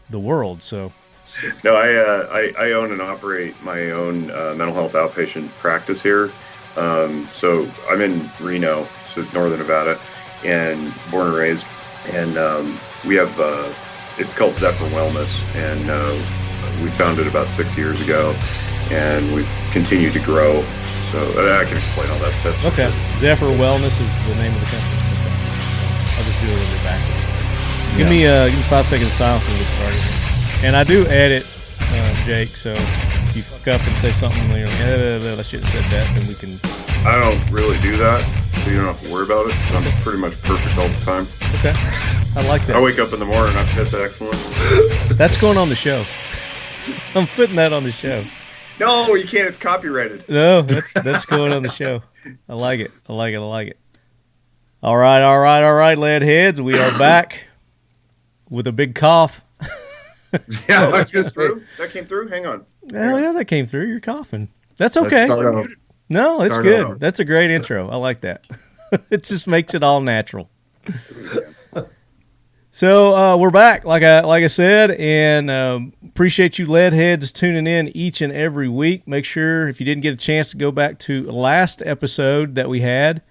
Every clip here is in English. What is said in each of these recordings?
the world. So. No, I own and operate my own mental health outpatient practice here. So I'm in Reno, so Northern Nevada, and born and raised. And we have, it's called Zephyr Wellness, and we founded about 6 years ago, and we've continued to grow. So I can explain all that stuff. Okay. Zephyr Wellness is the name of the company. Okay. I'll just do a little bit back. Give me 5 seconds of silence when we get started. And I do edit, Jake, so if you fuck up and say something, you're like, I should have said that, then we can... I don't really do that, so you don't have to worry about it. I'm pretty much perfect all the time. Okay. I like that. I wake up in the morning and I piss excellent. That's going on the show. I'm putting that on the show. No, you can't. It's copyrighted. No, that's going on the show. I like it. I like it. All right, lead heads. We are back with a big cough. Yeah, that came through. That came through. Hang on. Hell yeah, that came through. You're coughing. That's okay. No, it's good. That's a great intro. I like that. It just makes it all natural. So we're back, like I said, and appreciate you lead heads tuning in each and every week. Make sure if you didn't get a chance to go back to last episode that we had,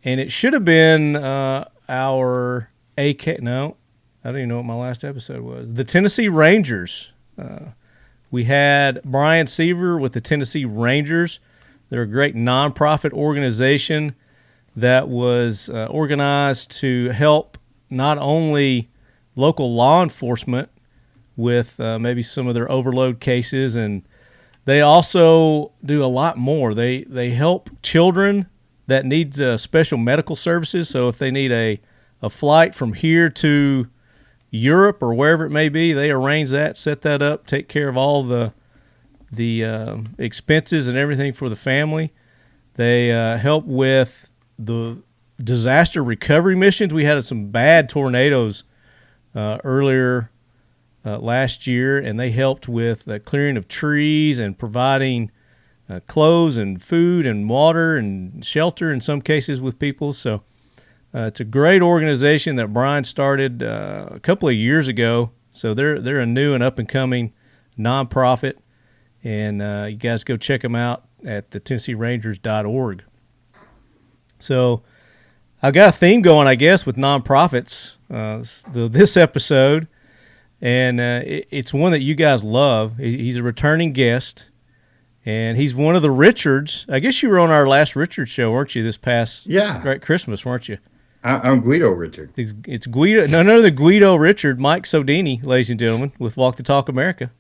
and it should have been our AK. No, I don't even know what my last episode was. The Tennessee Rangers. We had Brian Seaver with the Tennessee Rangers. They're a great nonprofit organization that was organized to help not only local law enforcement with maybe some of their overload cases, and they also do a lot more. They help children that need special medical services. So if they need a flight from here to Europe or wherever it may be, they arrange that, set that up, take care of all the expenses and everything for the family. They help with the disaster recovery missions. We had some bad tornadoes earlier last year, and they helped with the clearing of trees and providing clothes and food and water and shelter in some cases with people. So it's a great organization that Brian started a couple of years ago. So they're a new and up-and-coming nonprofit, and you guys go check them out at the TennesseeRangers.org. So I've got a theme going, I guess, with nonprofits this episode, and it's one that you guys love. He's a returning guest, and he's one of the Richards. I guess you were on our last Richard show, weren't you, this past right, Christmas, weren't you? I'm Guido Richard. It's Guido. None other than Guido Richard, Mike Sodini, ladies and gentlemen, with Walk the Talk America.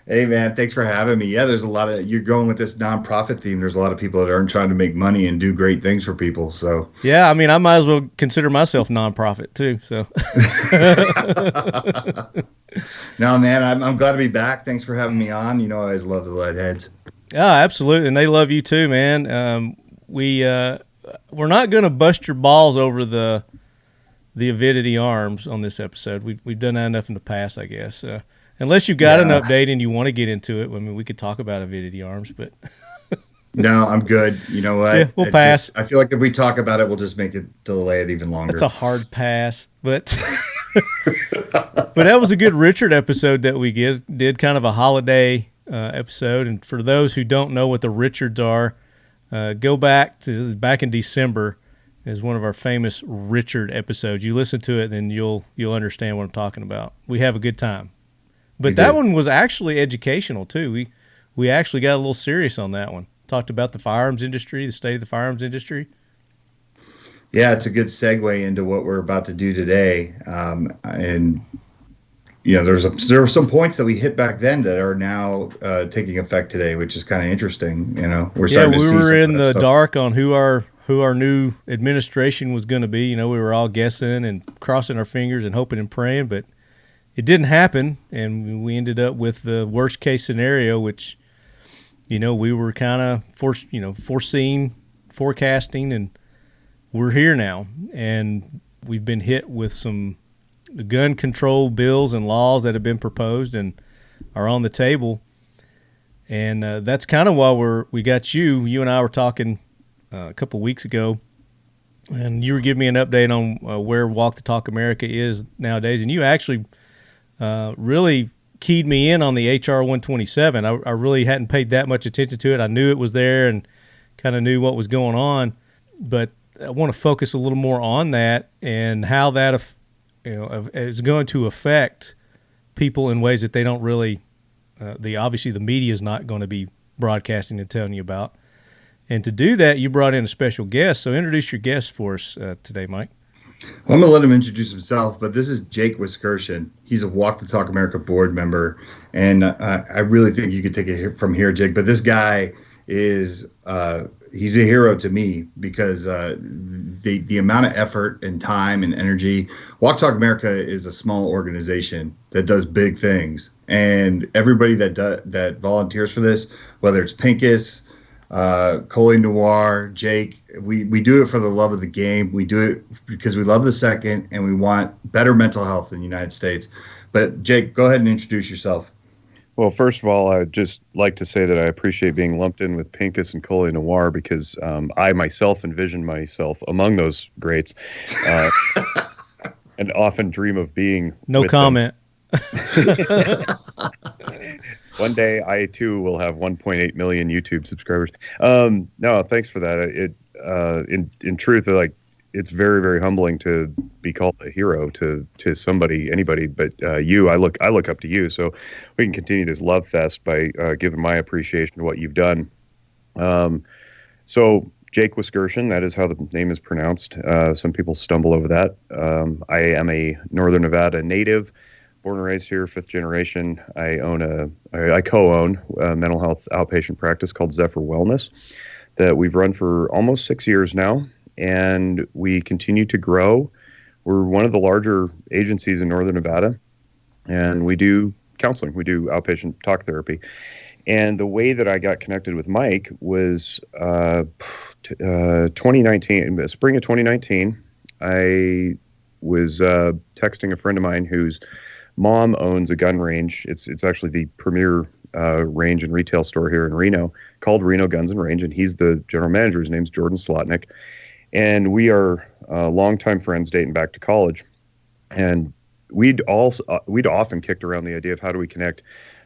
Hey, man, thanks for having me. Yeah, there's a lot of, you're going with this nonprofit theme. There's a lot of people that aren't trying to make money and do great things for people. So yeah, I mean, I might as well consider myself nonprofit too. So no, man, I'm glad to be back. Thanks for having me on. You know, I always love the lead heads. Yeah, absolutely, and they love you too, man. We're not going to bust your balls over the Avidity arms on this episode. We've done that enough in the past, I guess. Unless you've got an update and you want to get into it, I mean, we could talk about Avidity arms, but no, I'm good. You know what? Yeah, we'll pass. I feel like if we talk about it, we'll just make it delay it even longer. It's a hard pass, but but that was a good Richard episode that we did, kind of a holiday episode. And for those who don't know what the Richards are, go back in December is one of our famous Richard episodes. You listen to it, then you'll understand what I'm talking about. We have a good time. But that one was actually educational too. We actually got a little serious on that one. Talked about the firearms industry, the state of the firearms industry. Yeah, it's a good segue into what we're about to do today. And you know, there were some points that we hit back then that are now taking effect today, which is kind of interesting. You know, we're starting to see. Yeah, we were in the dark on who our new administration was going to be. You know, we were all guessing and crossing our fingers and hoping and praying, but it didn't happen, and we ended up with the worst case scenario, which, you know, we were kind of forecasting, and we're here now. And we've been hit with some gun control bills and laws that have been proposed and are on the table. And that's kind of why we got you. You and I were talking a couple weeks ago, and you were giving me an update on where Walk the Talk America is nowadays. And you actually really keyed me in on the HR 127. I really hadn't paid that much attention to it. I knew it was there and kind of knew what was going on, but I want to focus a little more on that and how that is going to affect people in ways that they don't really. Obviously the media is not going to be broadcasting and telling you about. And to do that, you brought in a special guest. So introduce your guest for us today, Mike. Well, I'm going to let him introduce himself, but this is Jake Wiskerchen. He's a Walk the Talk America board member, and I really think you could take it from here, Jake. But this guy is he's a hero to me because the amount of effort and time and energy. Walk Talk America is a small organization that does big things, and everybody that volunteers for this, whether it's Pincus, Coley Noir, Jake, we do it for the love of the game. We do it because we love the second and we want better mental health in the United States. But Jake, go ahead and introduce yourself. Well, first of all, I'd just like to say that I appreciate being lumped in with Pincus and Coley Noir because I myself envision myself among those greats and often dream of being no with comment. One day, I too will have 1.8 million YouTube subscribers. No, thanks for that. In truth, it's very, very humbling to be called a hero to somebody, anybody. But you, I look up to you. So we can continue this love fest by giving my appreciation to what you've done. So Jake Wiskerchen, that is how the name is pronounced. Some people stumble over that. I am a Northern Nevada native. Born and raised here, 5th generation. I co-own a mental health outpatient practice called Zephyr Wellness that we've run for almost 6 years now, and we continue to grow. We're one of the larger agencies in Northern Nevada, and we do counseling. We do outpatient talk therapy. And the way that I got connected with Mike was 2019, spring of 2019. I was texting a friend of mine who's mom owns a gun range. It's actually the premier range and retail store here in Reno called Reno Guns and Range, and he's the general manager. His name's Jordan Slotnick, and we are longtime friends dating back to college. And we'd often kicked around the idea of how do we connect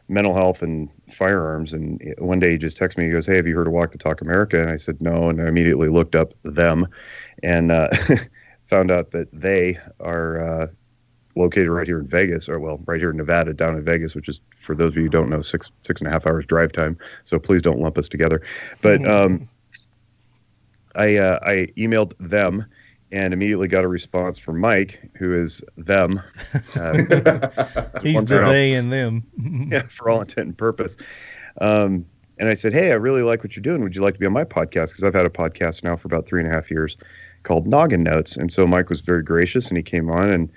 mental health and firearms. And one day he just texted me. He goes, "Hey, have you heard of Walk the Talk America?" And I said no, and I immediately looked up them and found out that they are located right here in Vegas, right here in Nevada, down in Vegas, which is, for those of you who don't know, 6.5 hours drive time. So please don't lump us together. But I emailed them and immediately got a response from Mike, who is them. He's the they and them. Yeah, for all intent and purpose. And I said, "Hey, I really like what you're doing. Would you like to be on my podcast?" Because I've had a podcast now for about 3.5 years called Noggin Notes. And so Mike was very gracious, and he came on, and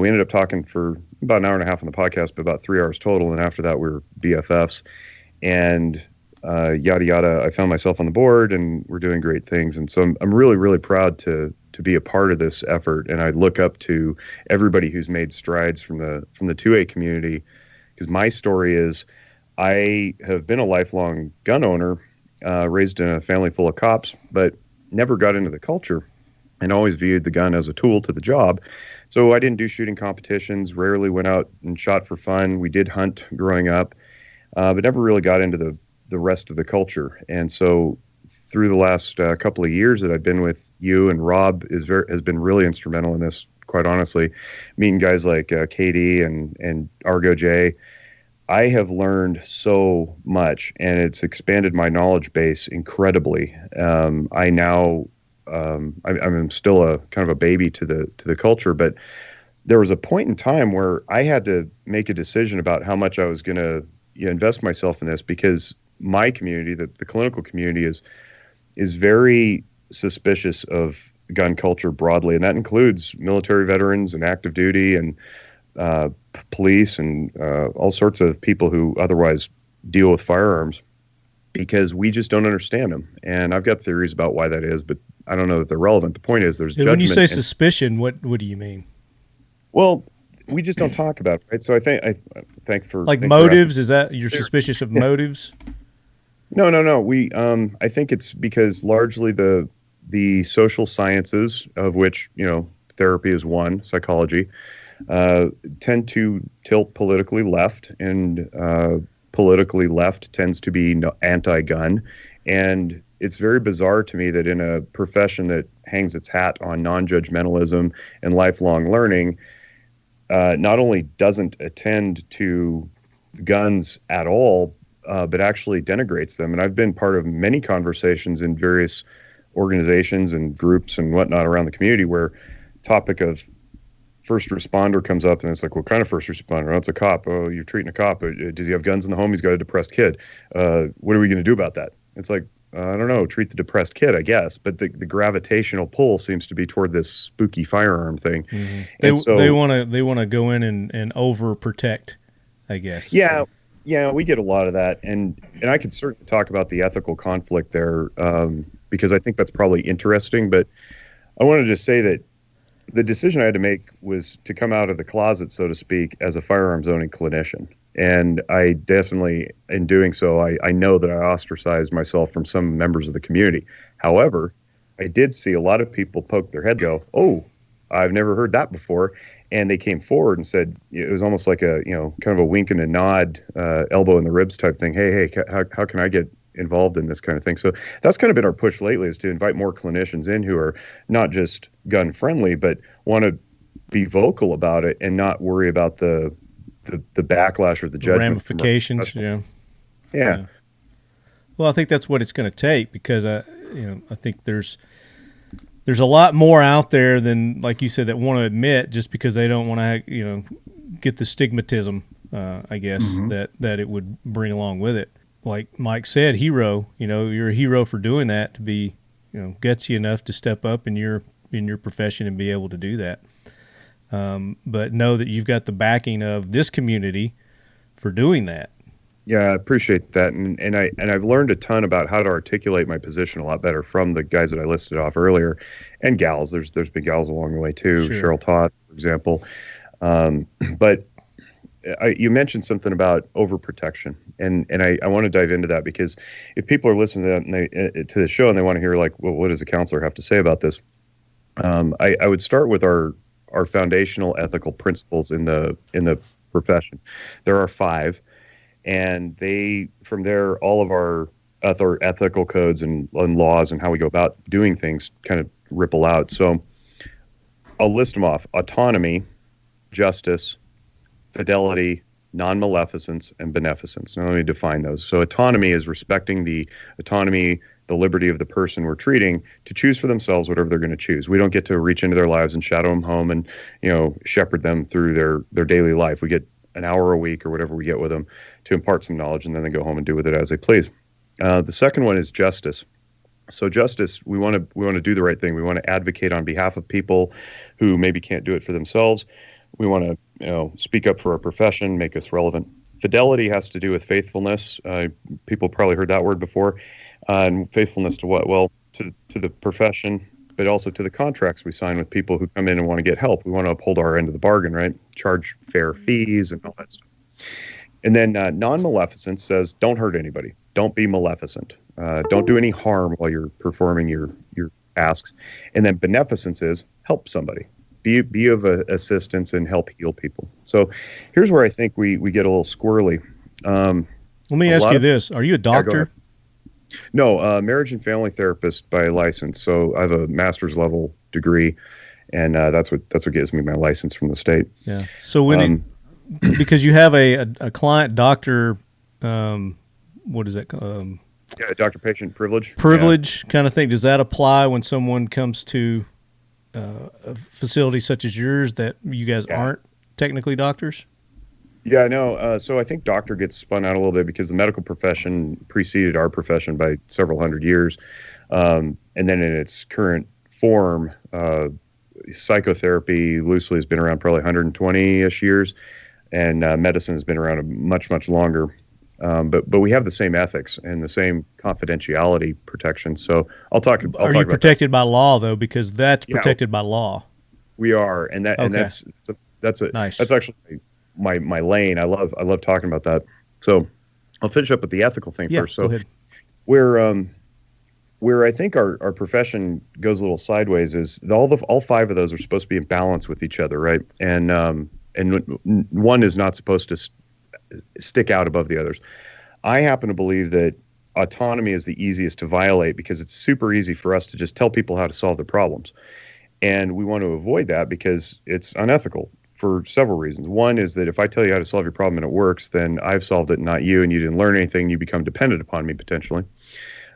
we ended up talking for about an hour and a half on the podcast, but about 3 hours total. And after that, we were BFFs, and yada yada. I found myself on the board, and we're doing great things. And so I'm really, really proud to be a part of this effort. And I look up to everybody who's made strides from the 2A community, because my story is I have been a lifelong gun owner, raised in a family full of cops, but never got into the culture, and always viewed the gun as a tool to the job. So I didn't do shooting competitions, rarely went out and shot for fun. We did hunt growing up, but never really got into the rest of the culture. And so through the last couple of years that I've been with you, and Rob has been really instrumental in this, quite honestly, meeting guys like KD and Argo J, I have learned so much, and it's expanded my knowledge base incredibly. I now, I'm still a kind of a baby to the culture, but there was a point in time where I had to make a decision about how much I was going to invest myself in this, because my community, the clinical community, is very suspicious of gun culture broadly, and that includes military veterans and active duty and police and all sorts of people who otherwise deal with firearms, because we just don't understand them. And I've got theories about why that is, but I don't know that they're relevant. The point is, there's judgment. When you say suspicion, what do you mean? Well, we just don't talk about it, right? So I think for motives. Is that you're suspicious of motives? No. We I think it's because largely the social sciences, of which therapy is one, psychology, tend to tilt politically left, and politically left tends to be anti-gun. And it's very bizarre to me that in a profession that hangs its hat on non-judgmentalism and lifelong learning, not only doesn't attend to guns at all, but actually denigrates them. And I've been part of many conversations in various organizations and groups and whatnot around the community where topic of first responder comes up, and it's like, what kind of first responder? Oh, it's a cop. Oh, you're treating a cop. Does he have guns in the home? He's got a depressed kid. What are we going to do about that? It's like, I don't know, treat the depressed kid, I guess. But the gravitational pull seems to be toward this spooky firearm thing. Mm-hmm. And they want to go in and overprotect, I guess. Yeah, we get a lot of that, and I could certainly talk about the ethical conflict there, because I think that's probably interesting. But I want to just say that the decision I had to make was to come out of the closet, so to speak, as a firearms owning clinician. And I definitely, in doing so, I know that I ostracized myself from some members of the community. However, I did see a lot of people poke their head, go, "Oh, I've never heard that before." And they came forward and said, it was almost like a, kind of a wink and a nod, elbow in the ribs type thing. Hey, how can I get involved in this kind of thing? So that's kind of been our push lately, is to invite more clinicians in who are not just gun friendly, but want to be vocal about it and not worry about the backlash or the judgment, ramifications. Yeah. Well, I think that's what it's going to take, because I think there's a lot more out there than, like you said, that want to admit, just because they don't want to get the stigmatism, I guess, that it would bring along with it. Like Mike said, hero. You're a hero for doing that, to be gutsy enough to step up in your profession and be able to do that. But know that you've got the backing of this community for doing that. Yeah, I appreciate that, and I've learned a ton about how to articulate my position a lot better from the guys that I listed off earlier, and gals. There's been gals along the way too. Sure. Cheryl Todd, for example. But you mentioned something about overprotection, and I want to dive into that, because if people are listening to that to the show and they want to hear, like, well, what does a counselor have to say about this? I would start with our foundational ethical principles in the profession. There are 5. And from there, all of our ethical codes and laws and how we go about doing things kind of ripple out. So I'll list them off: autonomy, justice, fidelity, non-maleficence, and beneficence. Now let me define those. So autonomy is respecting the autonomy, the liberty of the person we're treating to choose for themselves whatever they're going to choose. We don't get to reach into their lives and shadow them home and shepherd them through their daily life. We get an hour a week or whatever we get with them to impart some knowledge, and then they go home and do with it as they please. The second one is justice. So justice, we want to do the right thing. We want to advocate on behalf of people who maybe can't do it for themselves. We want to speak up for our profession, make us relevant. Fidelity has to do with faithfulness. People probably heard that word before. And faithfulness to what? Well, to the profession, but also to the contracts we sign with people who come in and want to get help. We want to uphold our end of the bargain, right? Charge fair fees and all that stuff. And then non-maleficence says, don't hurt anybody. Don't be maleficent. Don't do any harm while you're performing your tasks. And then beneficence is help somebody. Be of assistance and help heal people. So here's where I think we get a little squirrely. Let me ask you this. Are you a doctor? No, marriage and family therapist by license. So I have a master's level degree, and that's what gives me my license from the state. Yeah. So when because you have a client doctor, what is that? Doctor-patient privilege. Kind of thing. Does that apply when someone comes to a facility such as yours that you guys aren't technically doctors? Yeah, no. So I think doctor gets spun out a little bit because the medical profession preceded our profession by several hundred years. And then in its current form, psychotherapy loosely has been around probably 120-ish years, and medicine has been around much, much longer. But we have the same ethics and the same confidentiality protection. So I'll talk. Are you protected by law though? Because that's protected by law. We are, and that's nice. That's actually my lane. I love talking about that. So I'll finish up with the ethical thing first. So go ahead. where where I think our profession goes a little sideways is all five of those are supposed to be in balance with each other, right? And one is not supposed to stick out above the others. I happen to believe that autonomy is the easiest to violate because it's super easy for us to just tell people how to solve their problems. And we want to avoid that because it's unethical for several reasons. One is that if I tell you how to solve your problem and it works, then I've solved it, not you, and you didn't learn anything, you become dependent upon me potentially.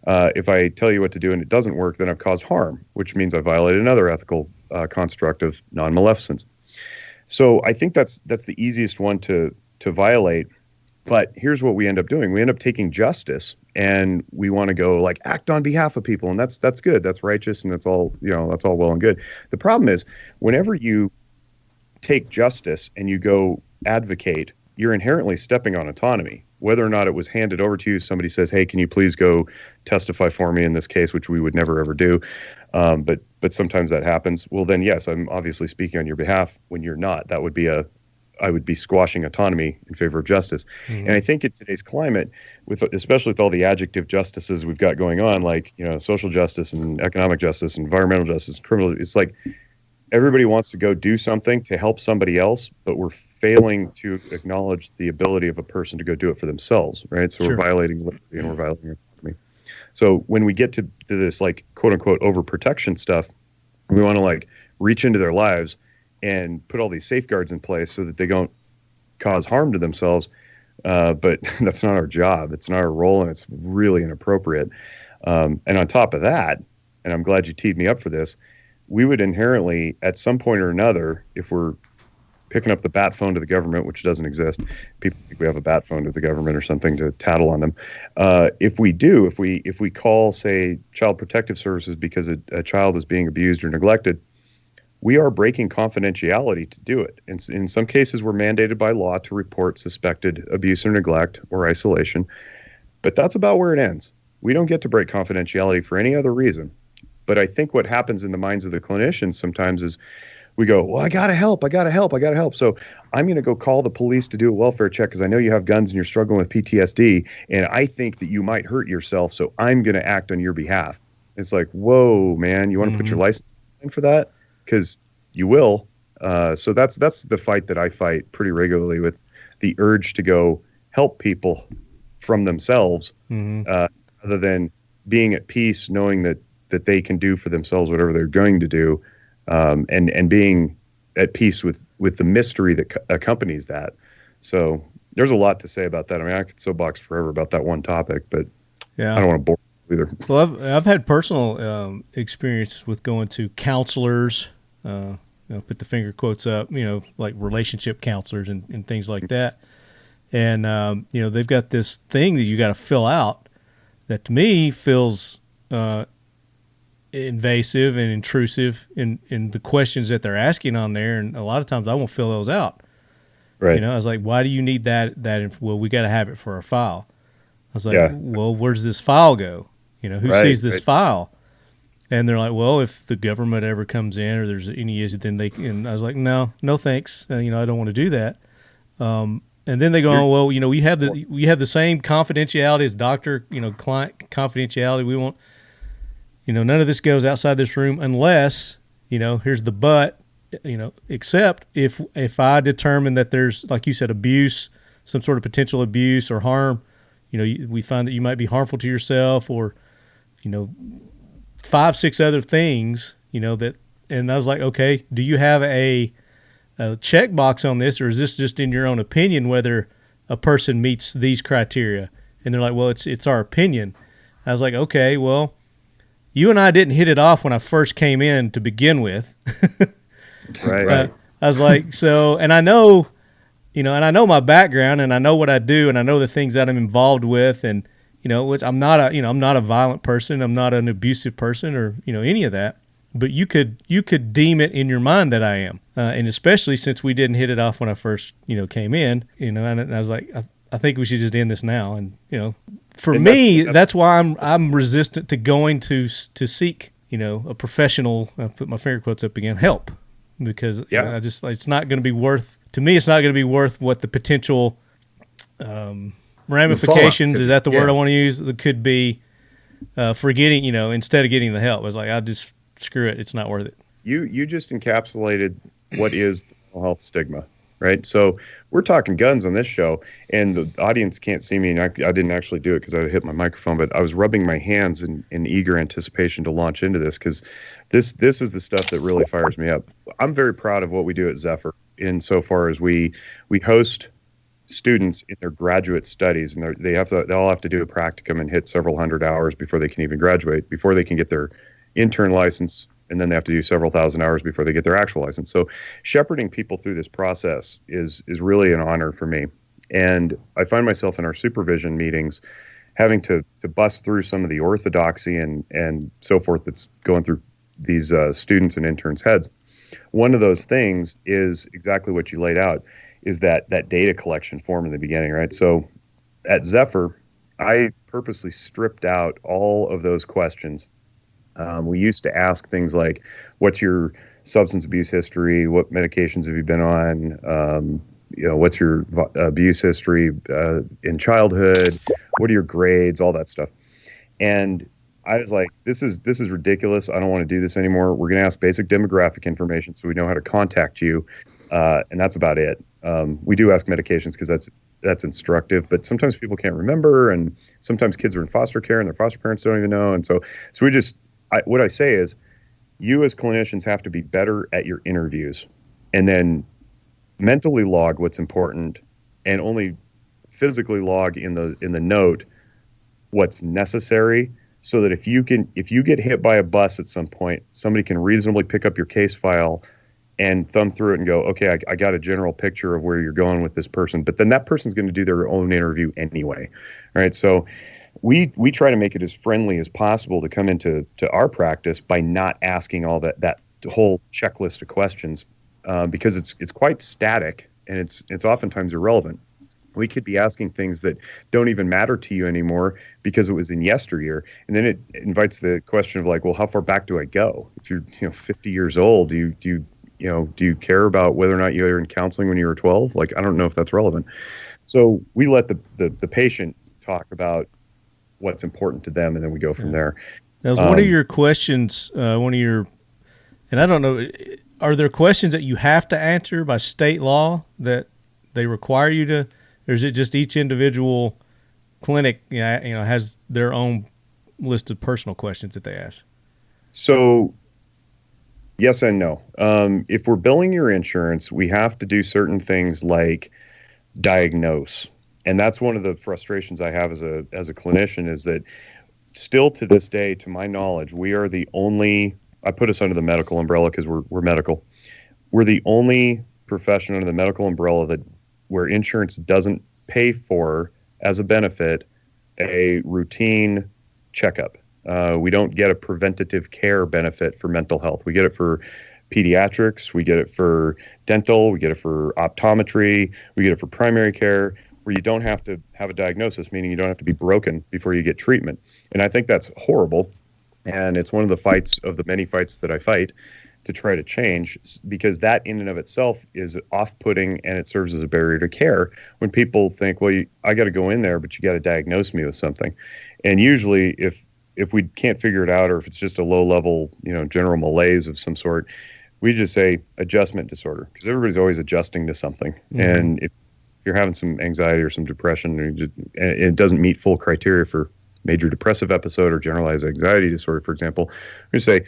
If I tell you what to do and it doesn't work, then I've caused harm, which means I violated another ethical construct of non-maleficence. So I think that's the easiest one to violate. But here's what we end up doing. We end up taking justice and we want to go like act on behalf of people. And that's good. That's righteous. And that's all well and good. The problem is whenever you take justice and you go advocate, you're inherently stepping on autonomy. Whether or not it was handed over to you, somebody says, hey, can you please go testify for me in this case, which we would never, ever do. But sometimes that happens. Well, then, yes, I'm obviously speaking on your behalf. When you're not, I would be squashing autonomy in favor of justice. Mm-hmm. And I think in today's climate, especially with all the adjective justices we've got going on, like, social justice and economic justice, and environmental justice, and criminal, it's like everybody wants to go do something to help somebody else, but we're failing to acknowledge the ability of a person to go do it for themselves, right? So Sure. We're violating liberty and we're violating autonomy. So when we get to this like quote unquote overprotection stuff, we want to like reach into their lives and put all these safeguards in place so that they don't cause harm to themselves. But that's not our job. It's not our role, and it's really inappropriate. And on top of that, and I'm glad you teed me up for this, we would inherently, at some point or another, if we're picking up the bat phone to the government, which doesn't exist, people think we have a bat phone to the government or something to tattle on them. If we call, say, Child Protective Services because a child is being abused or neglected, we are breaking confidentiality to do it. In some cases, we're mandated by law to report suspected abuse or neglect or isolation, but that's about where it ends. We don't get to break confidentiality for any other reason. But I think what happens in the minds of the clinicians sometimes is we go, well, I got to help. So I'm going to go call the police to do a welfare check because I know you have guns and you're struggling with PTSD, and I think that you might hurt yourself, so I'm going to act on your behalf. It's like, whoa, man, you want to put your license in for that? Because you will. So that's the fight that I fight pretty regularly, with the urge to go help people from themselves, rather than being at peace, knowing that they can do for themselves whatever they're going to do, and being at peace with the mystery that accompanies that. So there's a lot to say about that. I mean, I could soapbox forever about that one topic, but yeah, I don't want to bore either. Well, I've had personal experience with going to counselors, put the finger quotes up, like relationship counselors and things like that. And, they've got this thing that you got to fill out that to me feels invasive and intrusive in the questions that they're asking on there. And a lot of times I won't fill those out. Right. I was like, why do you need that? Well, we got to have it for our file. I was like, well, where does this file go? Who sees this file? And they're like, well, if the government ever comes in or there's any issue, then they can. And I was like, no thanks. I don't want to do that. And then they go, we have the same confidentiality as doctor, client confidentiality. We won't, none of this goes outside this room unless, here's the but, except if I determine that there's, like you said, abuse, some sort of potential abuse or harm, we find that you might be harmful to yourself or, 5-6 other things, that, and I was like, okay, do you have a checkbox on this, or is this just in your own opinion whether a person meets these criteria? And they're like, well, it's our opinion. I was like, okay, well, you and I didn't hit it off when I first came in to begin with. Right. I was like, so, and I know, and I know my background, and I know what I do, and I know the things that I'm involved with, and which I'm not a violent person, I'm not an abusive person, or any of that. But you could deem it in your mind that I am, and especially since we didn't hit it off when I first came in, and I was like, I think we should just end this now, and for me, that's why I'm resistant to going to seek a professional. I put my finger quotes up again, help, because it's not going to be worth, to me, it's not going to be worth what the potential ramifications, is that the word I want to use, that could be forgetting, instead of getting the help. I was like, I just screw it. It's not worth it. You just encapsulated what is the mental health stigma, right? So we're talking guns on this show, and the audience can't see me, and I didn't actually do it because I hit my microphone, but I was rubbing my hands in eager anticipation to launch into this, because this is the stuff that really fires me up. I'm very proud of what we do at Zephyr insofar as we host students in their graduate studies, and they all have to do a practicum and hit several hundred hours before they can even graduate, before they can get their intern license, and then they have to do several thousand hours before they get their actual license. So shepherding people through this process is really an honor for me. And I find myself in our supervision meetings having to bust through some of the orthodoxy and so forth that's going through these students and interns' heads. One of those things is exactly what you laid out, is that data collection form in the beginning, right? So at Zephyr, I purposely stripped out all of those questions. We used to ask things like, what's your substance abuse history? What medications have you been on? What's your abuse history in childhood? What are your grades? All that stuff. And I was like, this is ridiculous. I don't want to do this anymore. We're going to ask basic demographic information so we know how to contact you. And that's about it. We do ask medications because that's instructive, but sometimes people can't remember, and sometimes kids are in foster care and their foster parents don't even know. And so what I say is, you as clinicians have to be better at your interviews, and then mentally log what's important, and only physically log in the note what's necessary, so that if you get hit by a bus at some point, somebody can reasonably pick up your case file and thumb through it and go, okay, I got a general picture of where you're going with this person. But then that person's going to do their own interview anyway, right? So we try to make it as friendly as possible to come into our practice by not asking all that whole checklist of questions, because it's quite static, and it's oftentimes irrelevant. We could be asking things that don't even matter to you anymore because it was in yesteryear. And then it invites the question of like, well, how far back do I go? If you're 50 years old, do you care about whether or not you were in counseling when you were 12? Like, I don't know if that's relevant. So we let the patient talk about what's important to them, and then we go from there. That was one of your questions, and I don't know, are there questions that you have to answer by state law that they require you to, or is it just each individual clinic has their own list of personal questions that they ask? So yes and no. If we're billing your insurance, we have to do certain things like diagnose. And that's one of the frustrations I have as a clinician, is that still to this day, to my knowledge, we are the only, I put us under the medical umbrella because we're medical. We're the only profession under the medical umbrella where insurance doesn't pay for, as a benefit, a routine checkup. We don't get a preventative care benefit for mental health. We get it for pediatrics, we get it for dental, we get it for optometry, we get it for primary care, where you don't have to have a diagnosis, meaning you don't have to be broken before you get treatment. And I think that's horrible. And it's one of the many fights that I fight to try to change, because that in and of itself is off-putting, and it serves as a barrier to care when people think, well, I got to go in there, but you got to diagnose me with something. And usually if we can't figure it out, or if it's just a low-level, general malaise of some sort, we just say adjustment disorder, because everybody's always adjusting to something. Mm-hmm. And if you're having some anxiety or some depression, and it doesn't meet full criteria for major depressive episode or generalized anxiety disorder, for example, we say,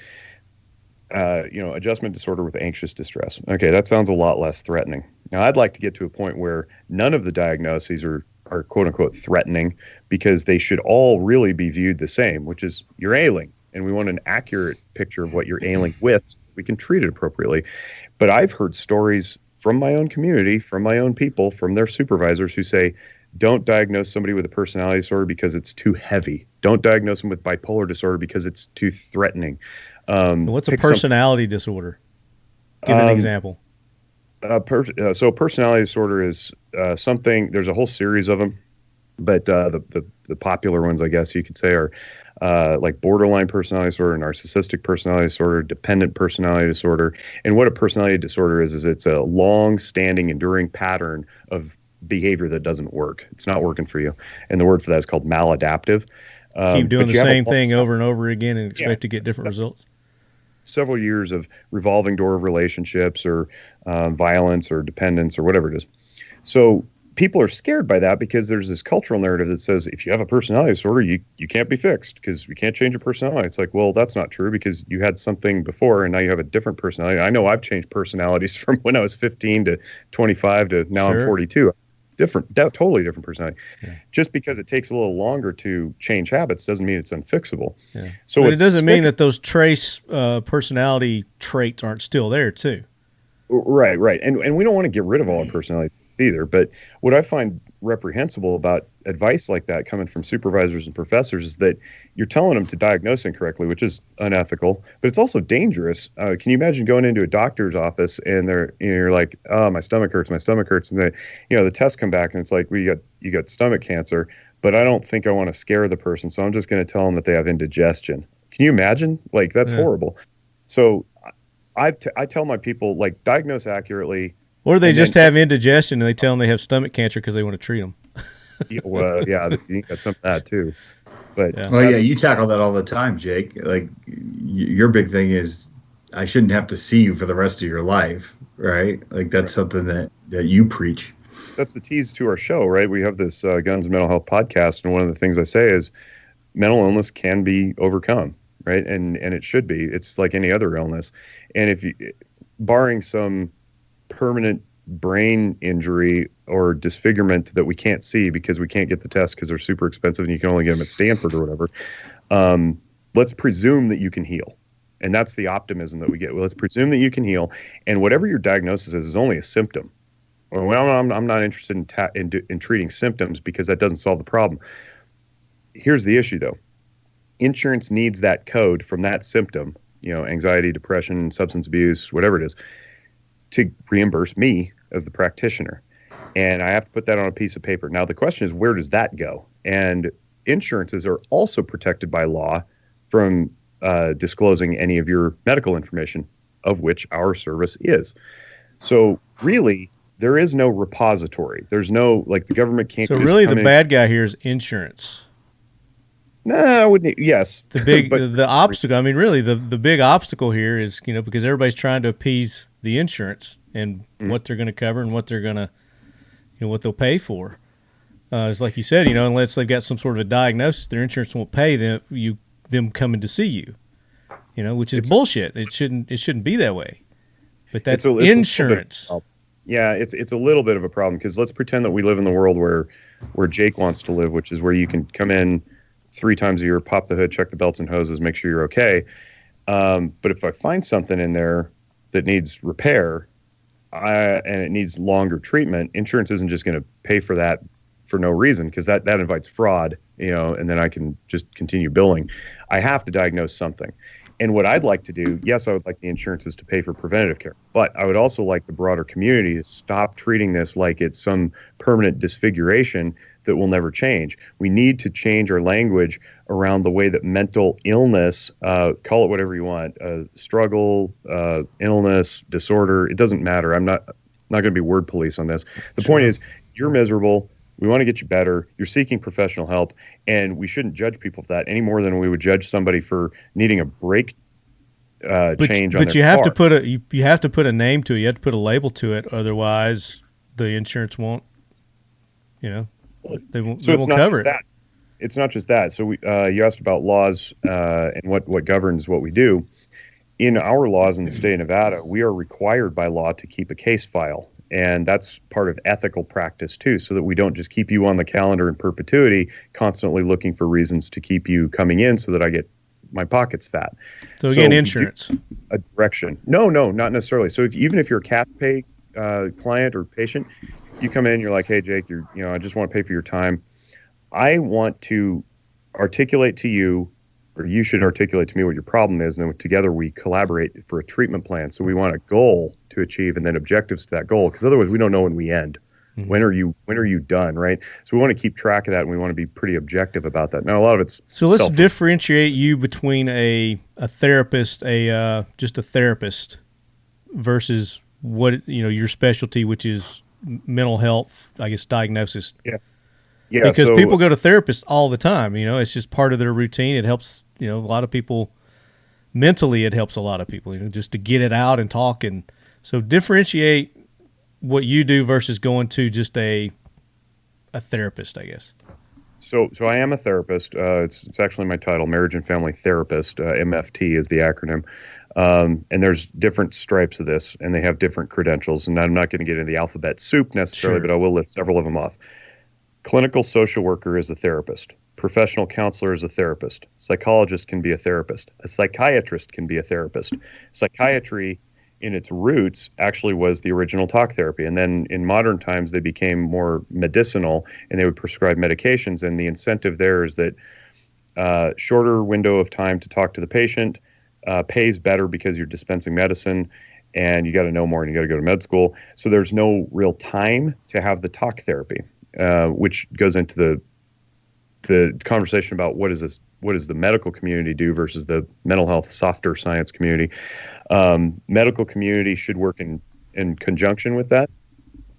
adjustment disorder with anxious distress. Okay, that sounds a lot less threatening. Now, I'd like to get to a point where none of the diagnoses are quote unquote threatening, because they should all really be viewed the same, which is you're ailing, and we want an accurate picture of what you're ailing with so we can treat it appropriately. But I've heard stories from my own community, from my own people, from their supervisors who say, don't diagnose somebody with a personality disorder because it's too heavy. Don't diagnose them with bipolar disorder because it's too threatening. What's a personality disorder? Give an example. So personality disorder is something, there's a whole series of them, but the popular ones, I guess you could say, are like borderline personality disorder, narcissistic personality disorder, dependent personality disorder. And what a personality disorder is it's a long-standing, enduring pattern of behavior that doesn't work. It's not working for you. And the word for that is called maladaptive. Keep doing but the you have same thing over and over again and expect to get different results. Several years of revolving door of relationships or violence or dependence or whatever it is. So people are scared by that because there's this cultural narrative that says if you have a personality disorder, you can't be fixed because we can't change your personality. It's like, well, that's not true because you had something before and now you have a different personality. I know I've changed personalities from when I was 15 to 25 to now I'm 42. Totally different personality. Yeah. Just because it takes a little longer to change habits doesn't mean it's unfixable. Yeah. So it doesn't mean that those personality traits aren't still there too. Right. And we don't want to get rid of all our personality either. But what I find reprehensible about advice like that coming from supervisors and professors is that you're telling them to diagnose incorrectly, which is unethical, but it's also dangerous. Can you imagine going into a doctor's office and you're like, oh, my stomach hurts, and the tests come back and it's like, well, you got stomach cancer, but I don't think I want to scare the person, so I'm just going to tell them that they have indigestion. Can you imagine? Like, that's horrible. So I tell my people, like, diagnose accurately. Or they just have indigestion and they tell them they have stomach cancer because they want to treat them. Well, yeah, you got some of that too. But you tackle that all the time, Jake. Like, your big thing is I shouldn't have to see you for the rest of your life, right? Like, that's something that you preach. That's the tease to our show, right? We have this Guns and Mental Health podcast, and one of the things I say is mental illness can be overcome, right? And it should be. It's like any other illness. And if you, barring some permanent brain injury or disfigurement that we can't see because we can't get the tests because they're super expensive and you can only get them at Stanford or whatever, let's presume that you can heal. And that's the optimism that we get. Well, let's presume that you can heal, and whatever your diagnosis is only a symptom. Well, I'm not interested in treating symptoms because that doesn't solve the problem. Here's the issue, though. Insurance needs that code from that symptom, anxiety, depression, substance abuse, whatever it is, to reimburse me as the practitioner. And I have to put that on a piece of paper. Now, the question is, where does that go? And insurances are also protected by law from disclosing any of your medical information, of which our service is. So really, there is no repository. There's no, like, the government can't. So really the bad guy here is insurance. No, I wouldn't. Yes. The big, the obstacle, I mean, really the big obstacle here is, because everybody's trying to appease the insurance and what they're going to cover and what they're going to, what they'll pay for. It's like you said, unless they've got some sort of a diagnosis, their insurance won't pay them coming to see you, which is bullshit. It shouldn't be that way. But that's insurance. It's a little bit of a problem because let's pretend that we live in the world where Jake wants to live, which is where you can come in 3 times a year, pop the hood, check the belts and hoses, make sure you're okay. But if I find something in there that needs repair and it needs longer treatment, insurance isn't just going to pay for that for no reason because that invites fraud, and then I can just continue billing. I have to diagnose something. And what I'd like to do, yes, I would like the insurances to pay for preventative care, but I would also like the broader community to stop treating this like it's some permanent disfiguration that will never change. We need to change our language around the way that mental illness, call it whatever you want, struggle, illness, disorder, it doesn't matter. I'm not going to be word police on this. The point is, you're miserable. We want to get you better. You're seeking professional help, and we shouldn't judge people for that any more than we would judge somebody for needing a brake change on their car. But you have to put a name to it. You have to put a label to it. Otherwise, the insurance won't. They won't cover it. It's not just that. So you asked about laws and what governs what we do. In our laws in the state of Nevada, we are required by law to keep a case file. And that's part of ethical practice, too, so that we don't just keep you on the calendar in perpetuity, constantly looking for reasons to keep you coming in so that I get my pockets fat. So again, insurance. A direction. No, not necessarily. So even if you're a cash pay client or patient, you come in, you're like, hey, Jake, I just want to pay for your time. I want to articulate to you, or you should articulate to me what your problem is, and then together we collaborate for a treatment plan. So we want a goal to achieve and then objectives to that goal, because otherwise we don't know when we end. Mm-hmm. When are you done, right? So we want to keep track of that, and we want to be pretty objective about that. Now, a lot of it's so let's differentiate you between a therapist, just a therapist, versus what your specialty, which is mental health, I guess, diagnosis? Yeah, because so people go to therapists all the time. It's just part of their routine. It helps, a lot of people mentally. It helps a lot of people, just to get it out and talk. And so differentiate what you do versus going to just a therapist, I guess. So I am a therapist. It's actually my title, Marriage and Family Therapist. MFT is the acronym. And there's different stripes of this, and they have different credentials. And I'm not going to get into the alphabet soup necessarily, Sure. but I will list several of them off. Clinical social worker is a therapist. Professional counselor is a therapist. Psychologist can be a therapist. A psychiatrist can be a therapist. Psychiatry, in its roots, actually was the original talk therapy. And then in modern times, they became more medicinal, and they would prescribe medications. And the incentive there is that shorter window of time to talk to the patient, pays better because you're dispensing medicine, and you got to know more, and you got to go to med school. So there's no real time to have the talk therapy, which goes into the conversation about what does the medical community do versus the mental health softer science community. Medical community should work in conjunction with that.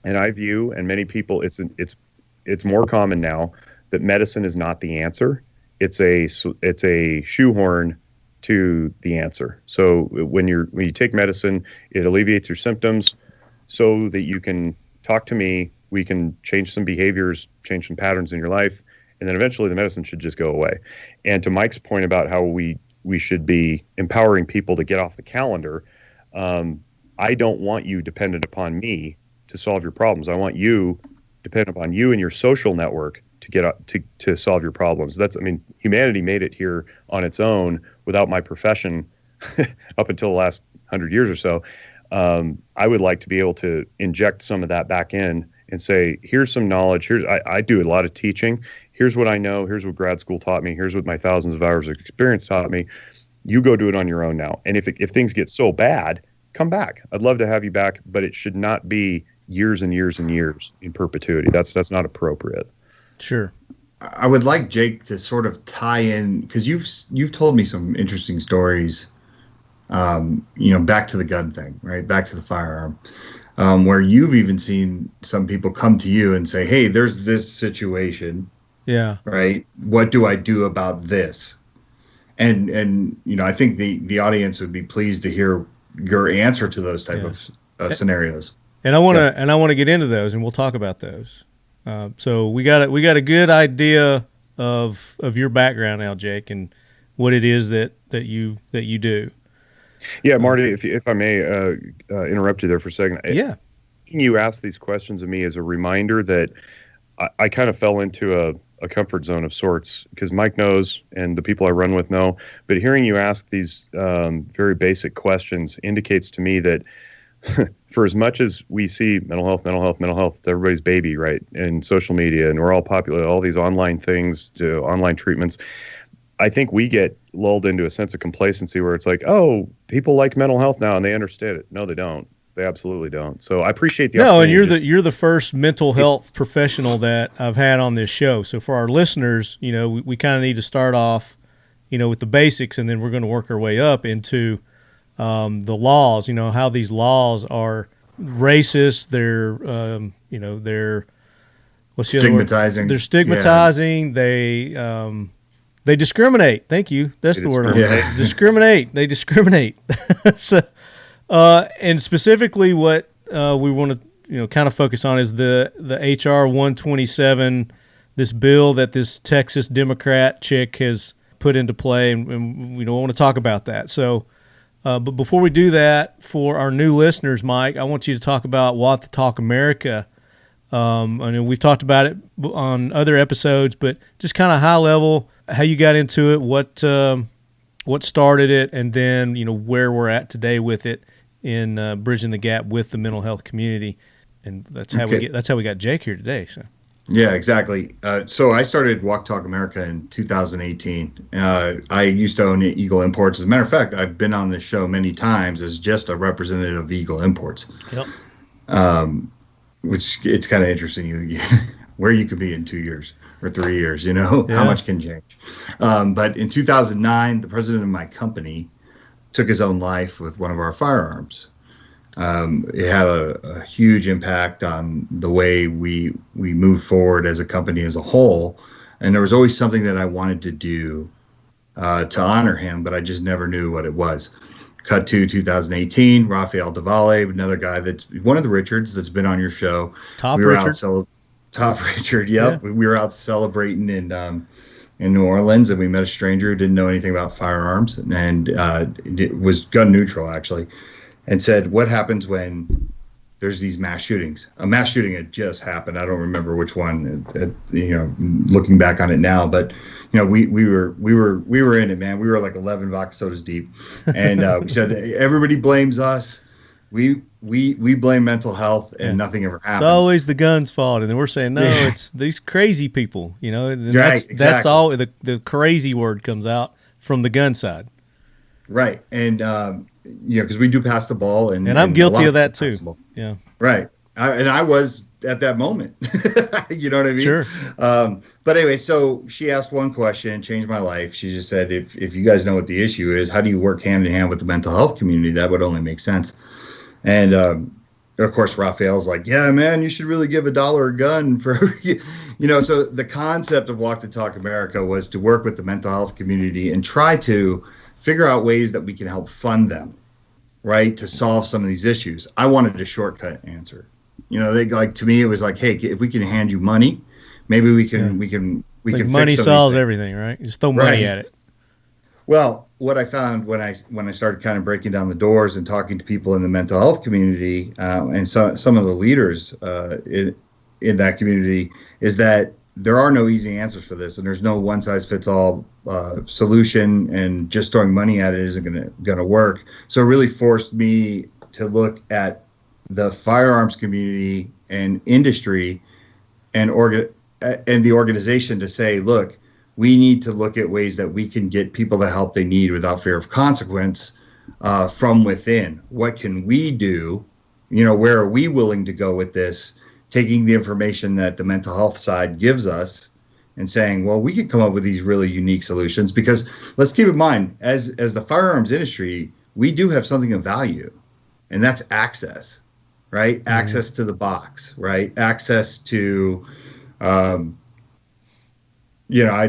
And I view, and many people, it's more common now that medicine is not the answer. It's a shoehorn to the answer. So when you take medicine, it alleviates your symptoms so that you can talk to me. We can change some behaviors, change some patterns in your life, and then eventually the medicine should just go away. And to Mike's point about how we should be empowering people to get off the calendar, I don't want you dependent upon me to solve your problems. I want you dependent upon you and your social network to get up to solve your problems. Humanity made it here on its own without my profession up until the last 100 years or so. I would like to be able to inject some of that back in and say, here's some knowledge. I do a lot of teaching. Here's what I know. Here's what grad school taught me. Here's what my thousands of hours of experience taught me. You go do it on your own now. And if things get so bad, come back. I'd love to have you back, but it should not be years and years and years in perpetuity. That's not appropriate. Sure. I would like Jake to sort of tie in, because you've told me some interesting stories, back to the gun thing, right? Back to the firearm, where you've even seen some people come to you and say, hey, there's this situation. Yeah. Right. What do I do about this? And I think the audience would be pleased to hear your answer to those type of scenarios. And I want to get into those, and we'll talk about those. So we got a good idea of your background now, Jake, and what it is that you do. Yeah, Marty, if I may interrupt you there for a second. Yeah. You ask these questions of me as a reminder that I kind of fell into a comfort zone of sorts, because Mike knows and the people I run with know. But hearing you ask these very basic questions indicates to me that for as much as we see mental health, it's everybody's baby, right? And social media, and we're all popular, all these online things, to online treatments. I think we get lulled into a sense of complacency where it's like, oh, people like mental health now and they understand it. No, they don't. They absolutely don't. So I appreciate the opportunity. No, and you're the first mental health professional that I've had on this show. So for our listeners, we kind of need to start off, with the basics, and then we're going to work our way up into the laws. How these laws are racist. They're what's the stigmatizing. They're stigmatizing. Yeah. They discriminate. Thank you. That's the word. Discriminate. They discriminate. So. And specifically, what we want to kind of focus on is the HR 127, this bill that this Texas Democrat chick has put into play, and we want to talk about that. So, but before we do that, for our new listeners, Mike, I want you to talk about What the Talk America. I know we've talked about it on other episodes, but just kind of high level, how you got into it, what started it, and then where we're at today with it in bridging the gap with the mental health community, and that's how we got Jake here today. So yeah, exactly. So I started Walk Talk America in 2018. I used to own Eagle Imports. As a matter of fact, I've been on this show many times as just a representative of Eagle Imports. Yep. Which it's kind of interesting where you could be in 2 years or 3 years. How much can change. But in 2009, the president of my company took his own life with one of our firearms. It had a huge impact on the way we moved forward as a company as a whole. And there was always something that I wanted to do to honor him, but I just never knew what it was. Cut to 2018, Rafael Devalle, another guy that's one of the Richards that's been on your show. Top we were Richard. Top Richard, yep. Yeah. We were out celebrating in New Orleans, and we met a stranger who didn't know anything about firearms, and it was gun neutral, actually, and said, what happens when there's these mass shootings? A mass shooting had just happened. I don't remember which one, looking back on it now, but we were in it, man. We were like 11 vodka sodas deep, and we said everybody blames us. We blame mental health, and nothing ever happens. It's always the gun's fault, and then we're saying no, it's these crazy people. And right, that's all. The crazy word comes out from the gun side. Right, and because we do pass the ball, and I'm guilty of that too. Yeah, right. I was at that moment. You know what I mean? Sure. But anyway, so she asked one question, changed my life. She just said, if you guys know what the issue is, how do you work hand in hand with the mental health community? That would only make sense. And of course, Raphael's like, yeah, man, you should really give $1 a gun for, So the concept of Walk the Talk America was to work with the mental health community and try to figure out ways that we can help fund them, right, to solve some of these issues. I wanted a shortcut answer. To me, it was like, hey, if we can hand you money, maybe we can fix money some solves of these everything, right? Just throw money at it. Well, what I found when I started kind of breaking down the doors and talking to people in the mental health community and some of the leaders in that community is that there are no easy answers for this, and there's no one size fits all solution, and just throwing money at it isn't going to work. So it really forced me to look at the firearms community and industry and the organization to say, look, we need to look at ways that we can get people the help they need without fear of consequence from within. What can we do? Where are we willing to go with this? Taking the information that the mental health side gives us and saying, well, we could come up with these really unique solutions, because let's keep in mind, as the firearms industry, we do have something of value, and that's access, right? Mm-hmm. Access to the box, right? Access to, I'd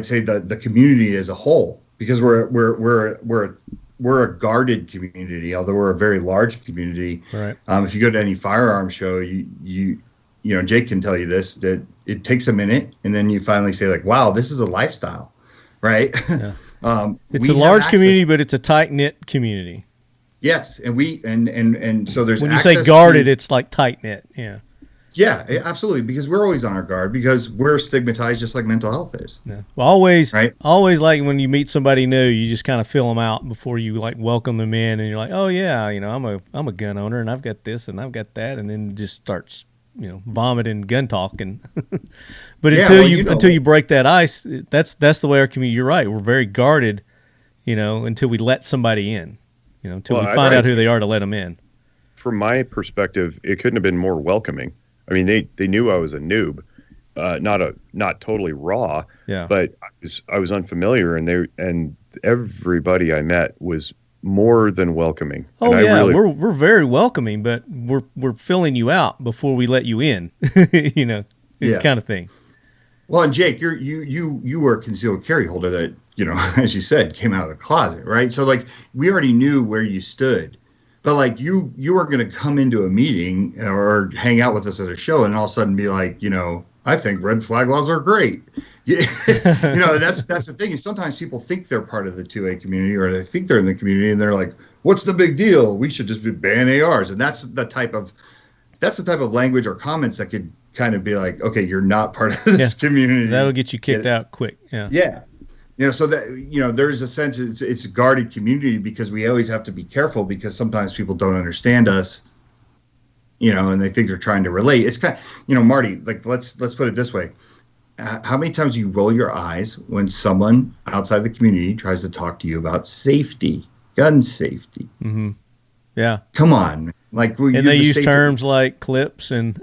say the community as a whole, because we're a guarded community, although we're a very large community. Right. If you go to any firearm show, Jake can tell you this, that it takes a minute, and then you finally say, like, wow, this is a lifestyle, right? Yeah. It's a large community, but it's a tight-knit community. Yes, and so there's, when you say guarded, it's like tight-knit. Yeah, absolutely, because we're always on our guard, because we're stigmatized just like mental health is. Yeah. Well, always like when you meet somebody new, you just kind of fill them out before you like welcome them in, and you're like, oh yeah, I'm a gun owner, and I've got this and I've got that, and then just starts vomiting gun talk. And but until you break that ice, that's the way our community. You're right, we're very guarded, until we let somebody in, until we find out who they are to let them in. From my perspective, it couldn't have been more welcoming. I mean, they knew I was a noob, not totally raw, but I was unfamiliar, and everybody I met was more than welcoming. Oh, and yeah, we're very welcoming, but we're filling you out before we let you in, kind of thing. Well, and Jake, you were a concealed carry holder that, as you said, came out of the closet, right? So like we already knew where you stood. But like you weren't going to come into a meeting or hang out with us at a show and all of a sudden be like, I think red flag laws are great. That's the thing, is sometimes people think they're part of the 2A community, or they think they're in the community, and they're like, what's the big deal? We should just ban ARs. And that's the type of language or comments that could kind of be like, okay, you're not part of this community. That'll get you kicked out quick. Yeah. Yeah. So that, there's a sense it's a guarded community, because we always have to be careful, because sometimes people don't understand us, and they think they're trying to relate. It's kind of, Marty, like, let's put it this way. How many times do you roll your eyes when someone outside the community tries to talk to you about safety, gun safety? Mm-hmm. Yeah. Come on. Like, and they use terms like clips and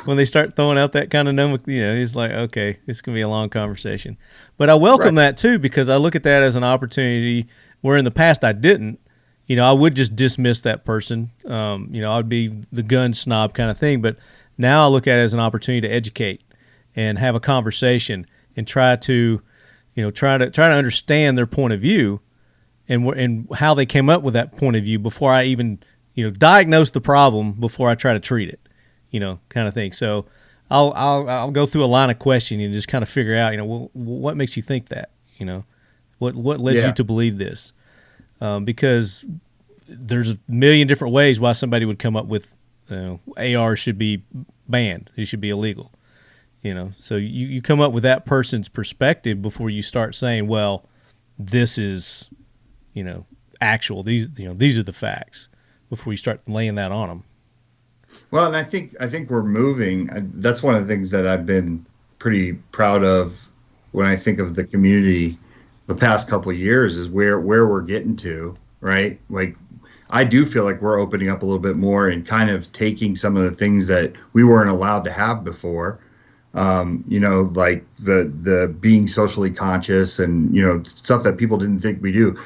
when they start throwing out that kind of number, it's like, okay, this can be a long conversation. But I welcome that too, because I look at that as an opportunity where in the past I didn't. I would just dismiss that person. I'd be the gun snob kind of thing. But now I look at it as an opportunity to educate and have a conversation and try to understand their point of view and how they came up with that point of view before I even, diagnose the problem before I try to treat it, kind of thing. So I'll go through a line of questioning and just kind of figure out, what makes you think that, what led you to believe this? Because there's a million different ways why somebody would come up with AR should be banned. It should be illegal. So you come up with that person's perspective before you start saying, well, this is, actual. These are the facts before you start laying that on them. Well, and I think we're moving. That's one of the things that I've been pretty proud of when I think of the community the past couple of years is where we're getting to, right? Like, I do feel like we're opening up a little bit more and kind of taking some of the things that we weren't allowed to have before. Like the being socially conscious and, stuff that people didn't think we do.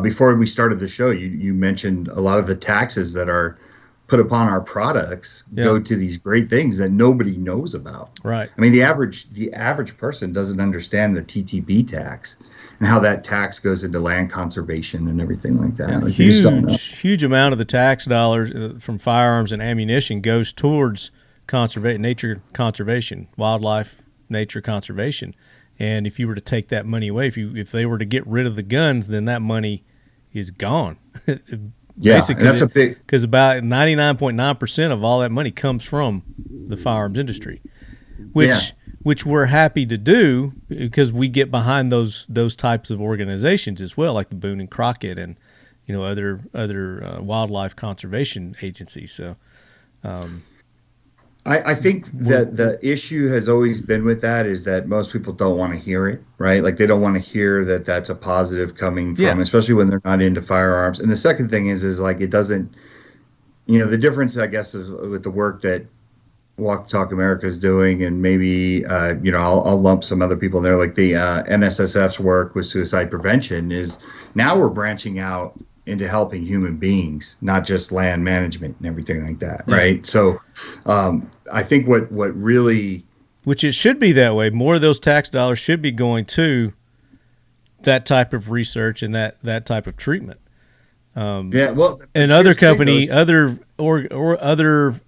Before we started the show, you mentioned a lot of the taxes that are put upon our products go to these great things that nobody knows about. Right. I mean, the average person doesn't understand the TTB tax and how that tax goes into land conservation and everything like that. Like, huge amount of the tax dollars from firearms and ammunition goes towards nature conservation, wildlife, nature conservation. And if you were to take that money away, if they were to get rid of the guns, then that money is gone. Basically, and that's a big, because about 99.9% of all that money comes from the firearms industry, which we're happy to do because we get behind those types of organizations as well, like the Boone and Crockett and other wildlife conservation agencies. So. I think that the issue has always been with that is that most people don't want to hear it, right? Like, they don't want to hear that that's a positive coming from, especially when they're not into firearms. And the second thing is like, it doesn't, the difference, I guess, is with the work that Walk the Talk America is doing, and maybe, I'll lump some other people in there, like the NSSF's work with suicide prevention is now we're branching out into helping human beings, not just land management and everything like that, right? So I think what really... Which it should be that way. More of those tax dollars should be going to that type of research and that type of treatment. And other company, other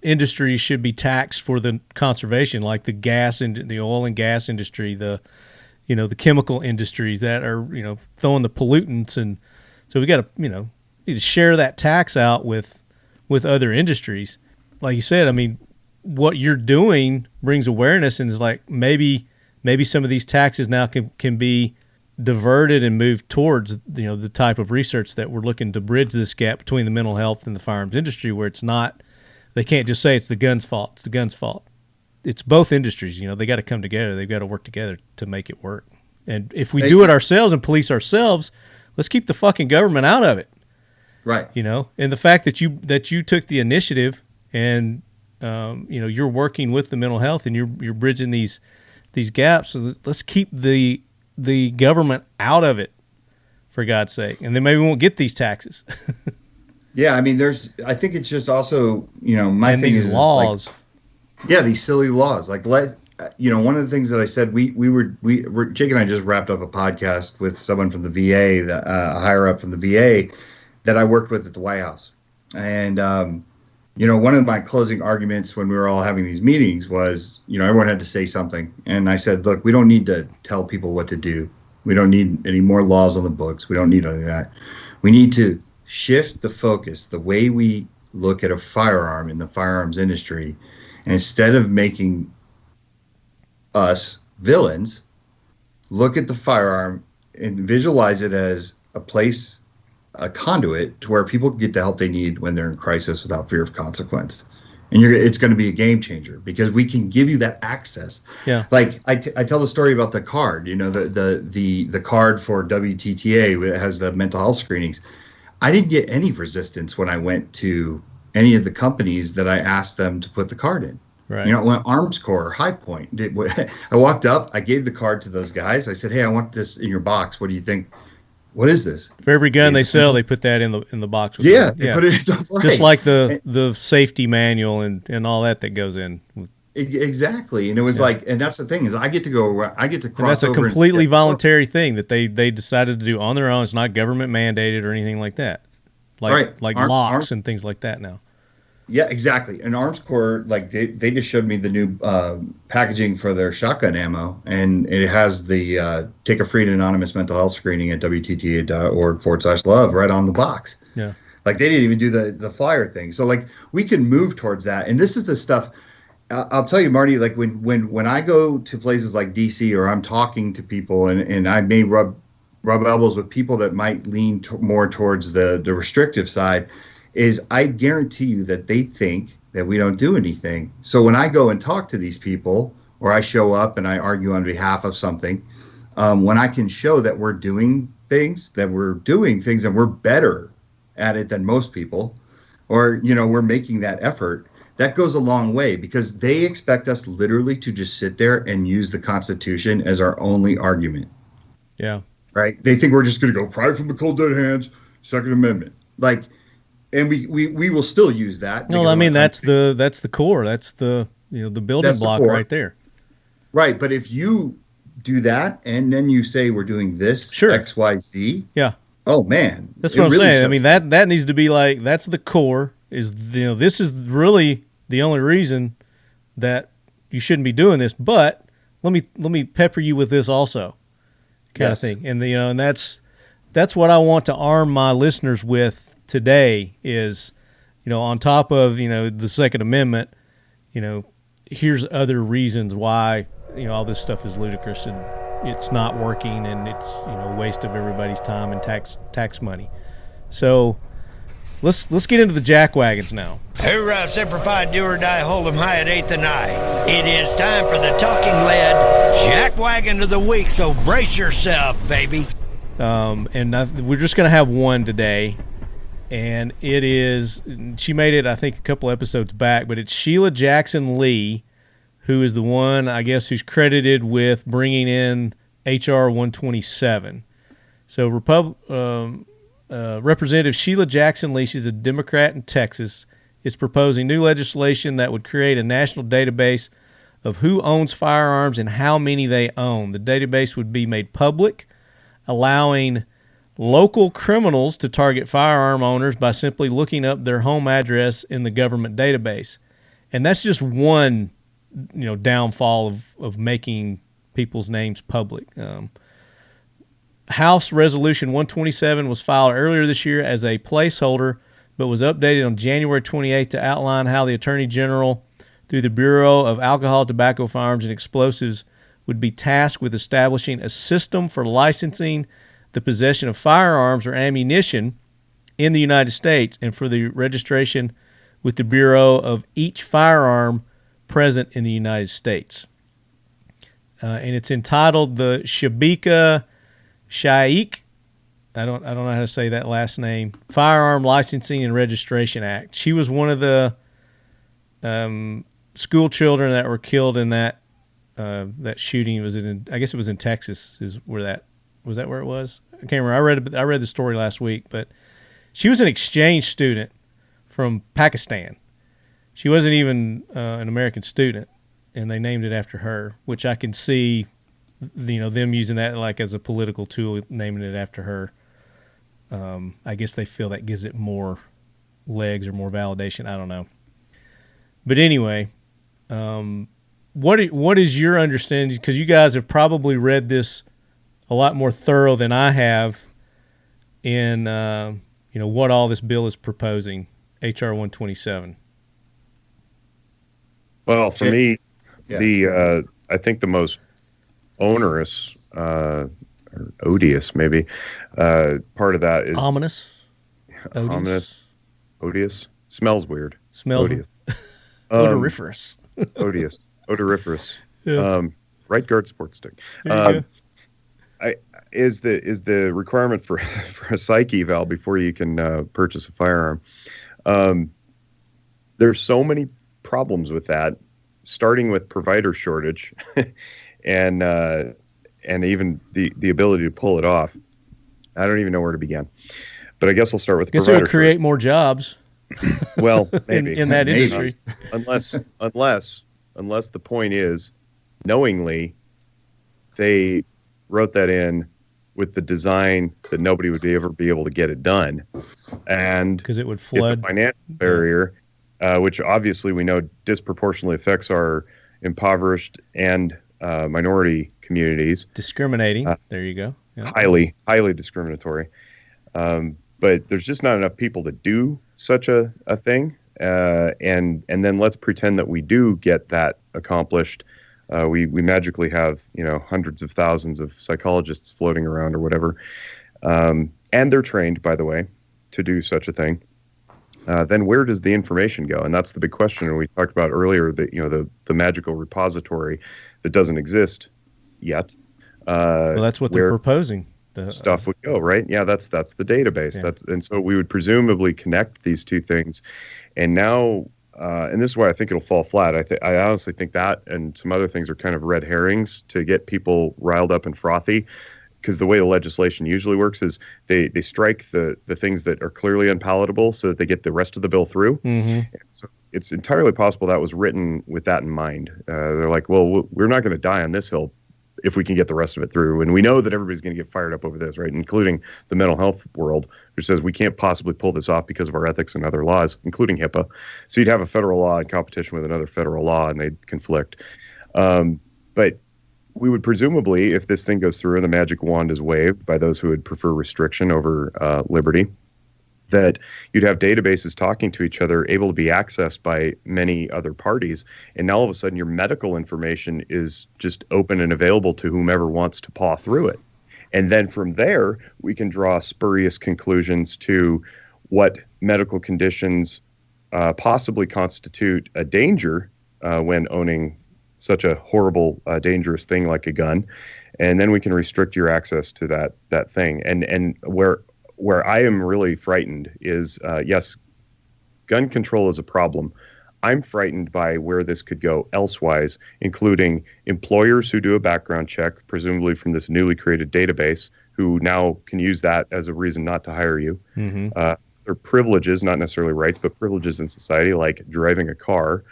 industries should be taxed for the conservation, like the gas and the oil and gas industry, the chemical industries that are throwing the pollutants, and so we got to need to share that tax out with other industries. Like you said, I mean, what you're doing brings awareness, and is like maybe some of these taxes now can be diverted and moved towards the type of research that we're looking to bridge this gap between the mental health and the firearms industry, where it's not, they can't just say it's the gun's fault. It's the gun's fault. It's both industries. They got to come together. They've got to work together to make it work. And if we do it ourselves and police ourselves, let's keep the fucking government out of it. Right. And the fact that you took the initiative and you're working with the mental health and you're bridging these gaps. So let's keep the government out of it, for God's sake, and then maybe we won't get these taxes. Yeah, I mean, I think it's just also, my and thing these is laws. Like, these silly laws. Like, one of the things that I said, Jake and I just wrapped up a podcast with someone from the VA, a higher up from the VA that I worked with at the White House. And, one of my closing arguments when we were all having these meetings was, everyone had to say something. And I said, look, we don't need to tell people what to do. We don't need any more laws on the books. We don't need any of that. We need to shift the focus, the way we look at a firearm in the firearms industry. And instead of making us villains, look at the firearm and visualize it as a place, a conduit to where people can get the help they need when they're in crisis without fear of consequence. And it's going to be a game changer because we can give you that access. Yeah. Like I tell the story about the card, the card for WTTA that has the mental health screenings. I didn't get any resistance when I went to any of the companies that I asked them to put the card in. Right. When Arms Corps or High Point, I walked up, I gave the card to those guys. I said, hey, I want this in your box. What do you think? what is this? For every gun they Is it sell, simple? they put that in the box. With Yeah, them. they put it right. Just like the safety manual and all that goes in. Exactly. And it was like, and that's the thing is I get to go, I get to And cross that's a over. completely voluntary thing that they decided to do on their own. It's not government mandated or anything like that. Like locks and things like that now. Yeah, exactly. And Arms Corps, like they just showed me the new packaging for their shotgun ammo, and it has the take a free and anonymous mental health screening at WTTA.org/love right on the box. Yeah. Like they didn't even do the flyer thing. So like we can move towards that. And this is the stuff I'll tell you, Marty, like when I go to places like DC or I'm talking to people and I may rub elbows with people that might lean more towards the restrictive side, is I guarantee you that they think that we don't do anything. So when I go and talk to these people or I show up and I argue on behalf of something, when I can show that we're doing things and we're better at it than most people, or, we're making that effort, that goes a long way because they expect us literally to just sit there and use the Constitution as our only argument. Yeah. Right? They think we're just going to go private from the cold dead hands, Second Amendment. Like, and we will still use that. No, I mean that's the core. That's the the building block right there. Right, but if you do that and then you say we're doing this X, Y, Z. Yeah. Oh man. That's what I'm saying. I mean that needs to be like that's the core. Is this is really the only reason that you shouldn't be doing this, but let me pepper you with this also, kind of thing. And and that's what I want to arm my listeners with today. Is on top of the Second Amendment, here's other reasons why all this stuff is ludicrous and it's not working and it's a waste of everybody's time and tax money. So. Let's get into the jack wagons now. Hoorah, Semper Fi, do or die, hold 'em high at 8th and I. It is time for the talking lead jack wagon of the week, so brace yourself, baby. And we're just going to have one today, and it is, she made it, I think, a couple episodes back, but it's Sheila Jackson Lee, who is the one, I guess, who's credited with bringing in H.R. 127. So Representative Sheila Jackson Lee, she's a Democrat in Texas, is proposing new legislation that would create a national database of who owns firearms and how many they own. The database would be made public, allowing local criminals to target firearm owners by simply looking up their home address in the government database. And that's just one, downfall of making people's names public. House Resolution 127 was filed earlier this year as a placeholder, but was updated on January 28th to outline how the Attorney General, through the Bureau of Alcohol, Tobacco, Firearms, and Explosives, would be tasked with establishing a system for licensing the possession of firearms or ammunition in the United States and for the registration with the Bureau of each firearm present in the United States. And it's entitled the Sabika Sheikh, I don't know how to say that last name, Firearm Licensing and Registration Act. She was one of the school children that were killed in that shooting. I guess it was in Texas. Was that where it was? I can't remember. I read the story last week, but she was an exchange student from Pakistan. She wasn't even an American student, and they named it after her, which I can see. Them using that like as a political tool, naming it after her. I guess they feel that gives it more legs or more validation. I don't know. But anyway, what is your understanding? Because you guys have probably read this a lot more thorough than I have in what all this bill is proposing, H.R. 127. Well, for me, I think the most onerous or odious maybe part of that is ominous, odious, smells weird, odious. Odoriferous, odoriferous. Yeah. Right guard sports stick. Is the requirement for a psych eval before you can purchase a firearm. There's so many problems with that, starting with provider shortage. And even the ability to pull it off. I don't even know where to begin. But I guess I'll start with the I guess it provider would create more jobs. Well, maybe in that Maybe. industry. unless the point is knowingly they wrote that in with the design that nobody would ever be able to get it done, and Because it would it's flood. a financial barrier, which obviously we know disproportionately affects our impoverished and minority communities. Discriminating. There you go. Yeah. Highly discriminatory. But there's just not enough people to do such a thing. And then let's pretend that we do get that accomplished. We magically have, hundreds of thousands of psychologists floating around or whatever. And they're trained, by the way, to do such a thing. Then where does the information go? And that's the big question. And we talked about earlier that, the magical repository that doesn't exist yet. Well, that's what they're proposing. The stuff would go, right? Yeah, that's the database. Yeah. And so we would presumably connect these two things. And now, and this is why I think it'll fall flat. I honestly think that and some other things are kind of red herrings to get people riled up and frothy. Because the way the legislation usually works is they strike the things that are clearly unpalatable so that they get the rest of the bill through. Mm-hmm. So it's entirely possible that was written with that in mind. They're like, well, we're not going to die on this hill if we can get the rest of it through. And we know that everybody's going to get fired up over this, right? Including the mental health world, which says we can't possibly pull this off because of our ethics and other laws, including HIPAA. So you'd have a federal law in competition with another federal law and they'd conflict. But we would presumably, if this thing goes through and the magic wand is waved by those who would prefer restriction over liberty, that you'd have databases talking to each other, able to be accessed by many other parties. And now all of a sudden your medical information is just open and available to whomever wants to paw through it. And then from there, we can draw spurious conclusions to what medical conditions possibly constitute a danger when owning such a horrible, dangerous thing like a gun. And then we can restrict your access to that thing. And where I am really frightened is, yes, gun control is a problem. I'm frightened by where this could go elsewise, including employers who do a background check, presumably from this newly created database, who now can use that as a reason not to hire you. Mm-hmm. They're privileges, not necessarily rights, but privileges in society, like driving a car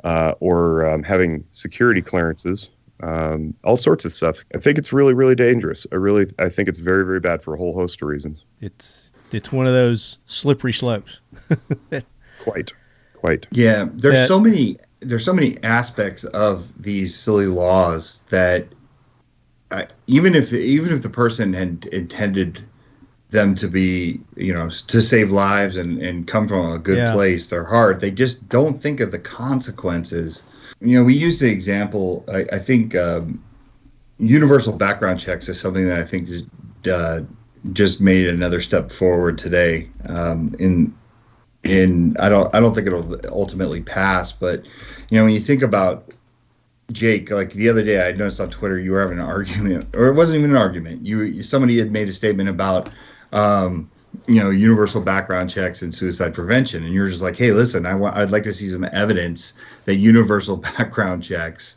or having security clearances. All sorts of stuff. I think it's really, really dangerous. I think it's very, very bad for a whole host of reasons. It's one of those slippery slopes. Quite. Yeah, there's so many aspects of these silly laws that even if the person had intended them to be, to save lives and come from a good place, their heart, they just don't think of the consequences. We use the example, I think universal background checks is something that I think just made another step forward today. I don't think it'll ultimately pass, but when you think about Jake, like the other day I noticed on Twitter you were having an argument, or it wasn't even an argument. Somebody had made a statement about universal background checks and suicide prevention. And you're just like, hey, listen, I'd like to see some evidence that universal background checks,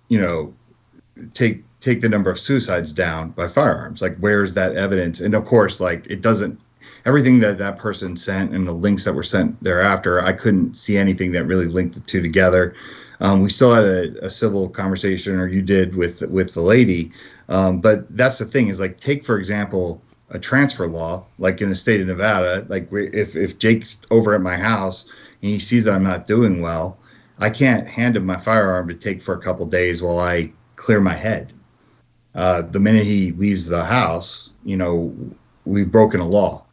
take the number of suicides down by firearms. Like, where's that evidence? And of course, like, it doesn't, everything that person sent and the links that were sent thereafter, I couldn't see anything that really linked the two together. We still had a civil conversation, or you did with the lady. But that's the thing is, like, take, for example, a transfer law, like in the state of Nevada. Like, if Jake's over at my house and he sees that I'm not doing well, I can't hand him my firearm to take for a couple days while I clear my head. The minute he leaves the house, we've broken a law.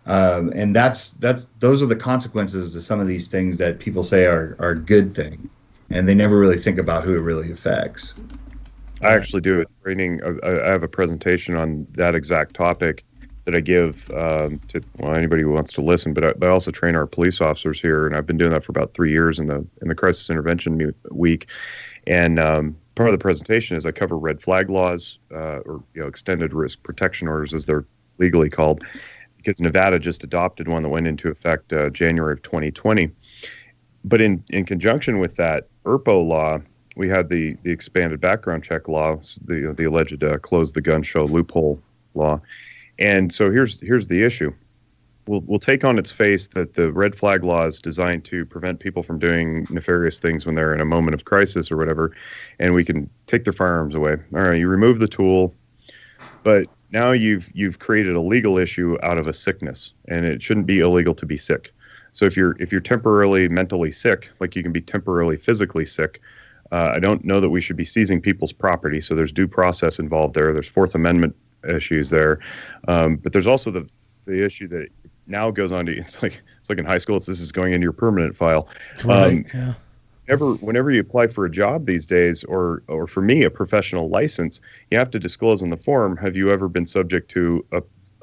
And those are the consequences to some of these things that people say are a good thing, and they never really think about who it really affects. I actually do a training. I have a presentation on that exact topic that I give to anybody who wants to listen. But I also train our police officers here, and I've been doing that for about 3 years in the crisis intervention week. And part of the presentation is I cover red flag laws, or extended risk protection orders, as they're legally called, because Nevada just adopted one that went into effect January of 2020. But in conjunction with that ERPO law, we had the expanded background check law, the alleged close the gun show loophole law. And so here's the issue. We'll take on its face that the red flag law is designed to prevent people from doing nefarious things when they're in a moment of crisis or whatever, and we can take their firearms away. All right, you remove the tool, but now you've created a legal issue out of a sickness, and it shouldn't be illegal to be sick. So if you're temporarily mentally sick, like you can be temporarily physically sick, I don't know that we should be seizing people's property. So there's due process involved there. There's Fourth Amendment issues there, but there's also the issue that now goes on to it's like in high school. This is going into your permanent file. Right. Yeah. Whenever you apply for a job these days, or for me, a professional license, you have to disclose in the form, have you ever been subject to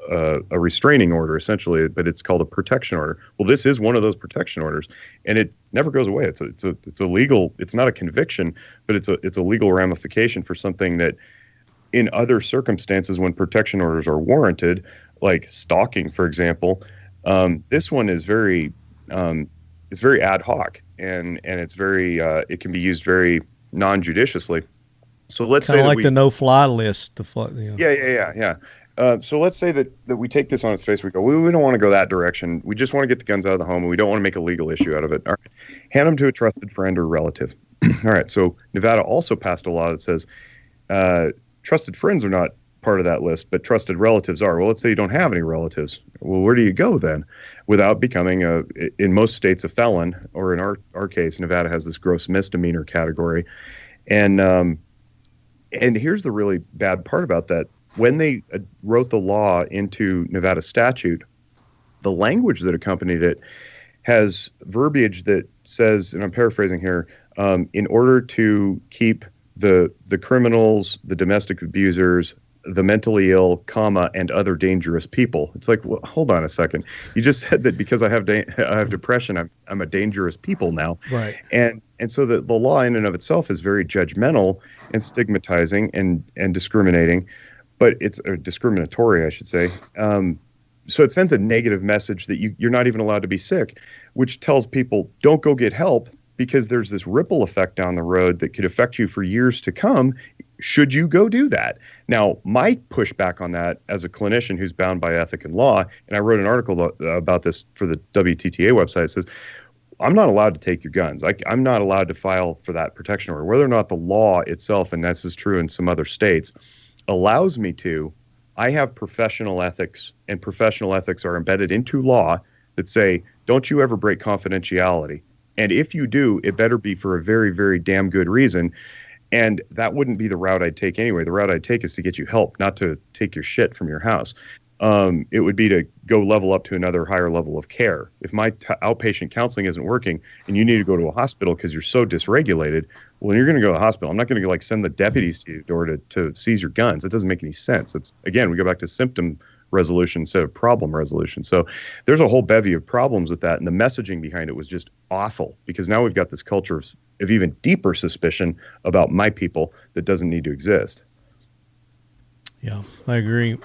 a restraining order, essentially, but it's called a protection order. Well, this is one of those protection orders, and it never goes away. It's a legal. It's not a conviction, but it's a legal ramification for something that, in other circumstances, when protection orders are warranted, like stalking, for example, this one is very it's very ad hoc, and it's very it can be used very non-judiciously. So let's say like the no-fly list. Yeah. So let's say that we take this on its face. We go, we don't want to go that direction. We just want to get the guns out of the home, and we don't want to make a legal issue out of it. All right. Hand them to a trusted friend or relative. All right. So Nevada also passed a law that says trusted friends are not part of that list, but trusted relatives are. Well, let's say you don't have any relatives. Well, where do you go then without becoming in most states, a felon, or in our case, Nevada has this gross misdemeanor category. And here's the really bad part about that. When they wrote the law into Nevada statute, the language that accompanied it has verbiage that says, and I'm paraphrasing here, in order to keep the criminals, the domestic abusers, the mentally ill, comma, and other dangerous people. It's like, well, hold on a second. You just said that because I have depression, I'm a dangerous people now. Right. And so the law in and of itself is very judgmental and stigmatizing and discriminating, but it's discriminatory, I should say. So it sends a negative message that you're not even allowed to be sick, which tells people don't go get help, because there's this ripple effect down the road that could affect you for years to come should you go do that. Now, my pushback on that as a clinician who's bound by ethic and law, and I wrote an article about this for the WTTA website, it says, I'm not allowed to take your guns. I'm not allowed to file for that protection order. Whether or not the law itself, and this is true in some other states, allows me to, I have professional ethics, and professional ethics are embedded into law that say, don't you ever break confidentiality. And if you do, it better be for a very, very damn good reason. And that wouldn't be the route I'd take anyway. The route I'd take is to get you help, not to take your shit from your house. It would be to go level up to another higher level of care. If my outpatient counseling isn't working and you need to go to a hospital because you're so dysregulated, well, you're going to go to the hospital. I'm not going to send the deputies to your door to seize your guns. That doesn't make any sense. It's, again, we go back to symptom resolution instead of problem resolution. So there's a whole bevy of problems with that. And the messaging behind it was just awful, because now we've got this culture of even deeper suspicion about my people that doesn't need to exist. Yeah, I agree.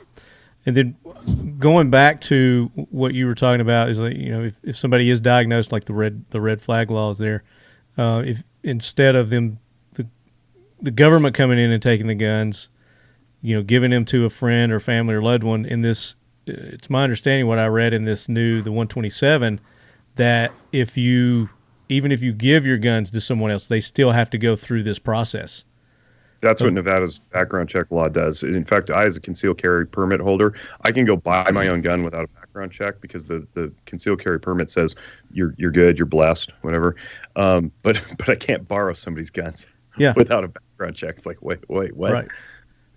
And then going back to what you were talking about is, like, if somebody is diagnosed, like the red flag laws there, if instead of them, the government coming in and taking the guns, giving them to a friend or family or loved one, in this, it's my understanding what I read in this the 127, that even if you give your guns to someone else, they still have to go through this process. That's what Nevada's background check law does. In fact, I, as a concealed carry permit holder, I can go buy my own gun without a background check, because the concealed carry permit says you're good, you're blessed, whatever. But I can't borrow somebody's guns without a background check. It's like, wait, what?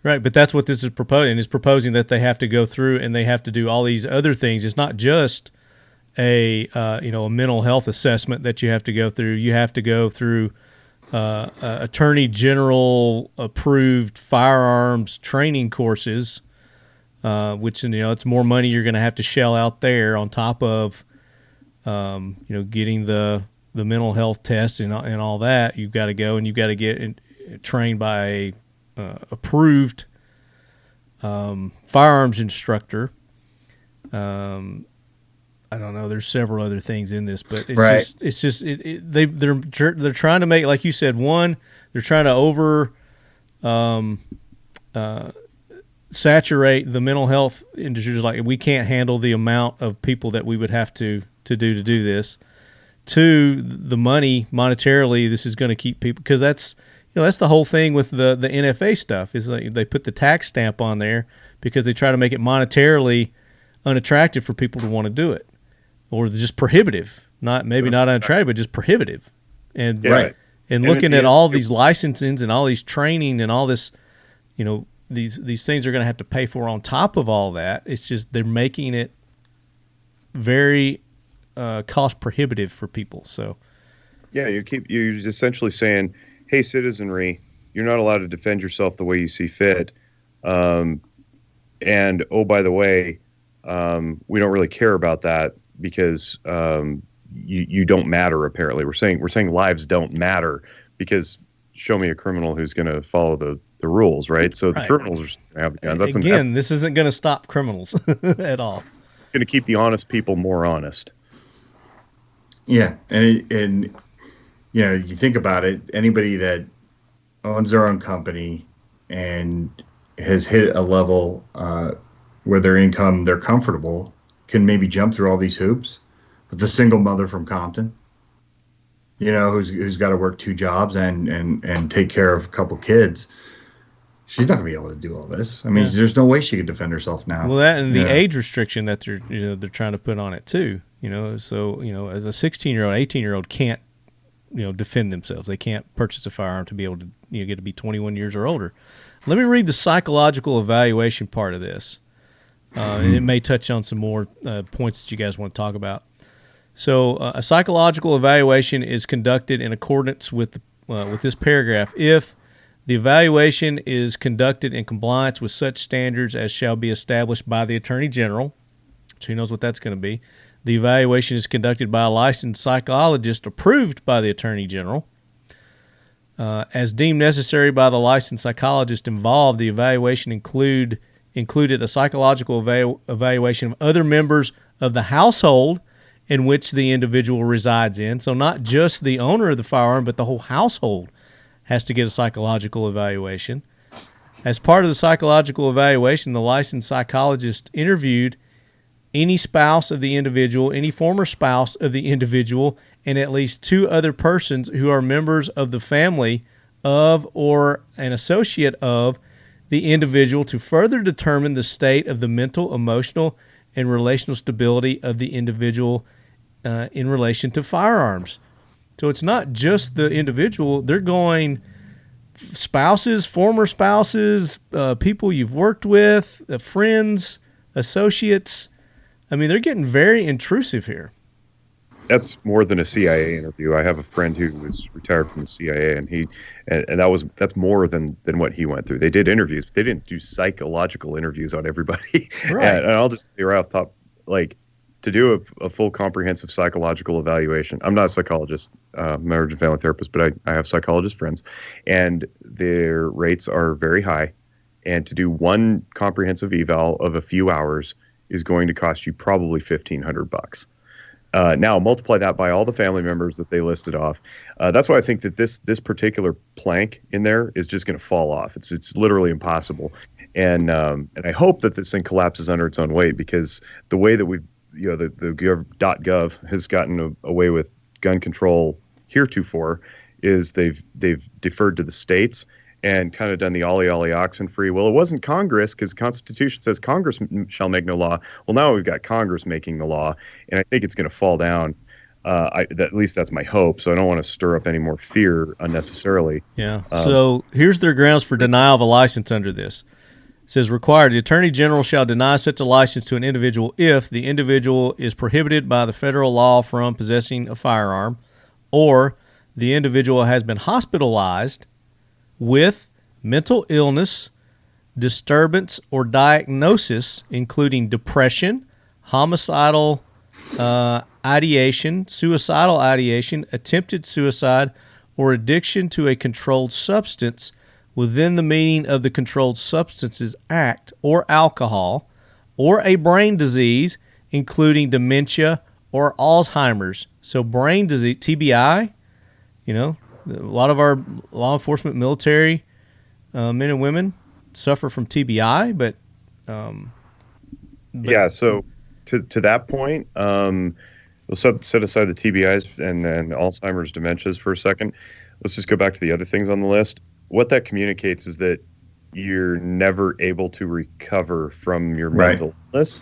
Right, but that's what this is proposing. It's proposing that they have to go through and they have to do all these other things. It's not just a mental health assessment that you have to go through. You have to go through Attorney General approved firearms training courses, which it's more money you're going to have to shell out there on top of getting the mental health test and all that. You've got to go and you've got to get trained by a approved firearms instructor. I don't know. There's several other things in this, but they're trying to make, like you said, they're trying to saturate the mental health industry. Like, we can't handle the amount of people that we would have to do this. Two, the money monetarily, this is going to keep people, because that's the whole thing with the NFA stuff, is like they put the tax stamp on there because they try to make it monetarily unattractive for people to want to do it, or just prohibitive. Not unattractive, but just prohibitive. And Right. And looking at all these licensings and all these training and all this, these things they're going to have to pay for on top of all that. It's just they're making it very cost prohibitive for people. So Yeah, you're essentially saying, hey, citizenry, you're not allowed to defend yourself the way you see fit. And oh, by the way, we don't really care about that because you don't matter. Apparently, we're saying lives don't matter because show me a criminal who's going to follow the rules, right? So the criminals are going to have the guns. This isn't going to stop criminals at all. It's going to keep the honest people more honest. Yeah, and you think about it. Anybody that owns their own company and has hit a level where their income, they're comfortable, can maybe jump through all these hoops. But the single mother from Compton, who's got to work 2 jobs and take care of a couple kids, she's not going to be able to do all this. I mean, there's no way she could defend herself now. Well, that and the age restriction that they're trying to put on it too. So as a 16-year-old, 18-year-old can't defend themselves. They can't purchase a firearm to be able to get to be 21 years or older. Let me read the psychological evaluation part of this. And it may touch on some more points that you guys want to talk about. So a psychological evaluation is conducted in accordance with this paragraph if the evaluation is conducted in compliance with such standards as shall be established by the Attorney General. So he knows what that's going to be. The evaluation is conducted by a licensed psychologist approved by the Attorney General. As deemed necessary by the licensed psychologist involved, the evaluation included a psychological evaluation of other members of the household in which the individual resides in. So not just the owner of the firearm, but the whole household has to get a psychological evaluation. As part of the psychological evaluation, the licensed psychologist interviewed any spouse of the individual, any former spouse of the individual, and at least 2 other persons who are members of the family of or an associate of the individual to further determine the state of the mental, emotional, and relational stability of the individual in relation to firearms. So it's not just the individual. They're going spouses, former spouses, people you've worked with, friends, associates. I mean, they're getting very intrusive here. That's more than a CIA interview. I have a friend who was retired from the CIA, and that's more than what he went through. They did interviews, but they didn't do psychological interviews on everybody. Right. And I'll just be right off the top, like, to do a full comprehensive psychological evaluation. I'm not a psychologist, marriage and family therapist, but I have psychologist friends, and their rates are very high. And to do one comprehensive eval of a few hours is going to cost you probably $1,500. Now multiply that by all the family members that they listed off. That's why I think that this particular plank in there is just going to fall off. It's literally impossible. And I hope that this thing collapses under its own weight, because the way that we've the .gov has gotten away with gun control heretofore is they've deferred to the states and kind of done the ollie oxen free. Well, it wasn't Congress, because the Constitution says Congress shall make no law. Well, now we've got Congress making the law, and I think it's going to fall down. At least that's my hope. So I don't want to stir up any more fear unnecessarily. Yeah. So here's their grounds for denial of a license under this. It says, required, the Attorney General shall deny such a license to an individual if the individual is prohibited by the federal law from possessing a firearm, or the individual has been hospitalized with mental illness, disturbance, or diagnosis, including depression, homicidal ideation, suicidal ideation, attempted suicide, or addiction to a controlled substance within the meaning of the Controlled Substances Act, or alcohol, or a brain disease, including dementia or Alzheimer's. So brain disease, TBI, a lot of our law enforcement, military men and women suffer from TBI, but yeah. So to that point, we'll set aside the TBIs and then Alzheimer's, dementias for a second. Let's just go back to the other things on the list. What that communicates is that you're never able to recover from your mental illness.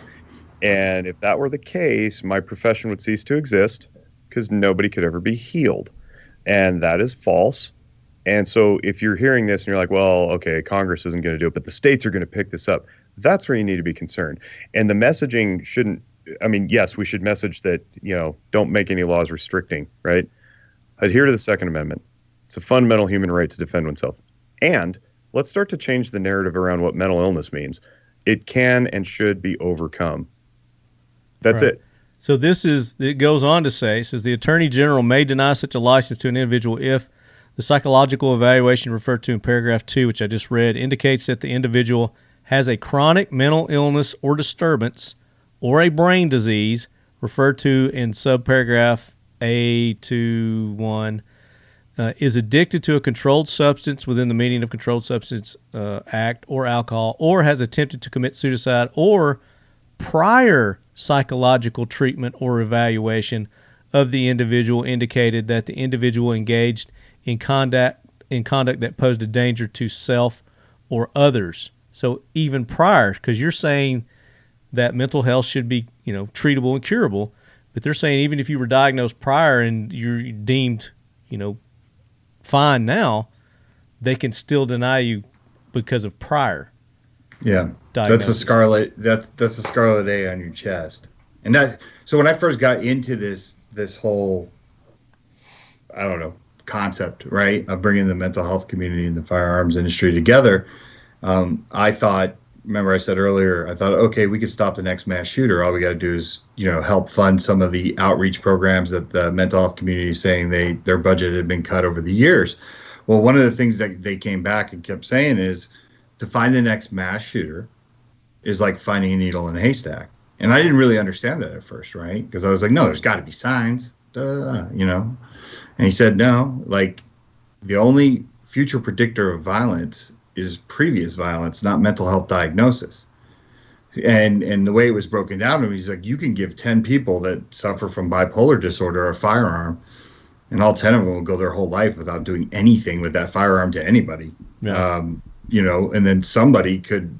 And if that were the case, my profession would cease to exist because nobody could ever be healed. And that is false. And so if you're hearing this and you're like, well, okay, Congress isn't going to do it, but the states are going to pick this up, that's where you need to be concerned. And the messaging shouldn't, I mean, yes, we should message that, don't make any laws restricting, right? Adhere to the Second Amendment. It's a fundamental human right to defend oneself. And let's start to change the narrative around what mental illness means. It can and should be overcome. That's it. So it goes on to say, it says the Attorney General may deny such a license to an individual if the psychological evaluation referred to in paragraph 2, which I just read, indicates that the individual has a chronic mental illness or disturbance or a brain disease referred to in subparagraph A21, is addicted to a controlled substance within the meaning of Controlled Substance Act or alcohol, or has attempted to commit suicide, or prior psychological treatment or evaluation of the individual indicated that the individual engaged in conduct that posed a danger to self or others. So even prior, because you're saying that mental health should be, treatable and curable, but they're saying even if you were diagnosed prior and you're deemed, fine now, they can still deny you because of prior. Yeah, diagnosis. That's a scarlet A on your chest. And so when I first got into this whole, concept, right, of bringing the mental health community and the firearms industry together, I thought, remember I said earlier, okay, we could stop the next mass shooter. All we got to do is, help fund some of the outreach programs that the mental health community is saying their budget had been cut over the years. Well, one of the things that they came back and kept saying is to find the next mass shooter is like finding a needle in a haystack. And I didn't really understand that at first, right? Because I was like, no, there's got to be signs, And he said, no, like the only future predictor of violence is previous violence, not mental health diagnosis. And the way it was broken down to him, he's like, you can give 10 people that suffer from bipolar disorder a firearm, and all 10 of them will go their whole life without doing anything with that firearm to anybody. Yeah. And then somebody could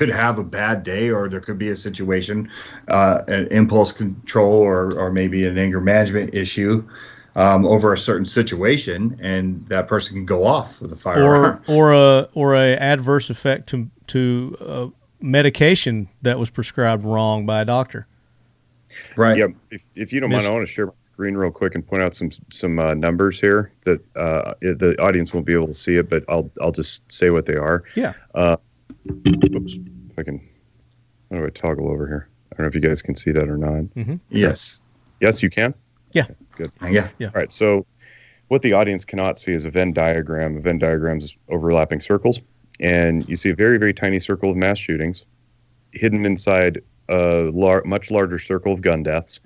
have a bad day, or there could be a situation, an impulse control or maybe an anger management issue over a certain situation, and that person can go off with a firearm. Or a adverse effect to medication that was prescribed wrong by a doctor. Right. Yeah. If you don't mind, I want to share my screen real quick and point out some numbers here that the audience won't be able to see it, but I'll just say what they are. Yeah. Oops. If I can, how do I toggle over here? I don't know if you guys can see that or not. Mm-hmm. Yes. Yes, you can? Yeah. Good. Yeah. All right. So what the audience cannot see is a Venn diagram. A Venn diagram is overlapping circles. And you see a very, very tiny circle of mass shootings hidden inside a much larger circle of gun deaths,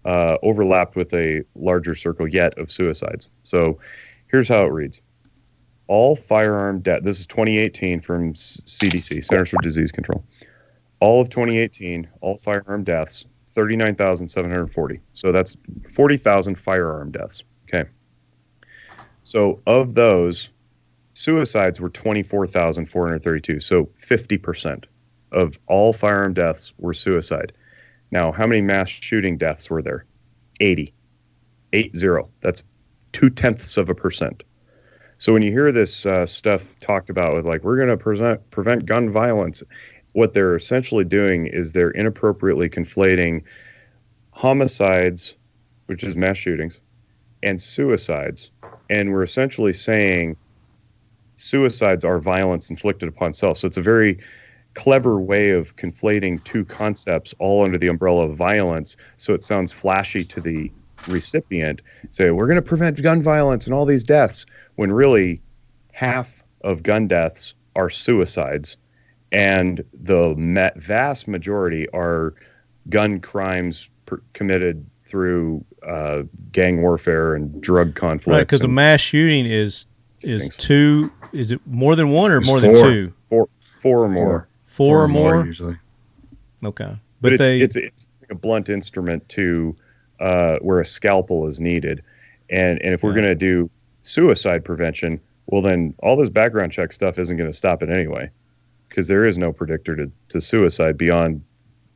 overlapped with a larger circle yet of suicides. So here's how it reads. All firearm death, this is 2018 from CDC, Centers for Disease Control. All of 2018, all firearm deaths, 39,740. So that's 40,000 firearm deaths. Okay. So of those, suicides were 24,432. So 50% of all firearm deaths were suicide. Now, how many mass shooting deaths were there? 80. 80. That's 0.2%. So when you hear this stuff talked about with like, we're going to prevent gun violence, what they're essentially doing is they're inappropriately conflating homicides, which is mass shootings, and suicides. And we're essentially saying suicides are violence inflicted upon self. So it's a very clever way of conflating two concepts all under the umbrella of violence. So it sounds flashy to the recipient. Say, we're going to prevent gun violence and all these deaths, when really half of gun deaths are suicides. And the vast majority are gun crimes committed through gang warfare and drug conflicts. Right, because a mass shooting is two. Is it more than one or more than two? 4 or more. Four or more usually. Okay, But it's a blunt instrument to where a scalpel is needed, and if we're going to do suicide prevention, well, then all this background check stuff isn't going to stop it anyway, because there is no predictor to suicide beyond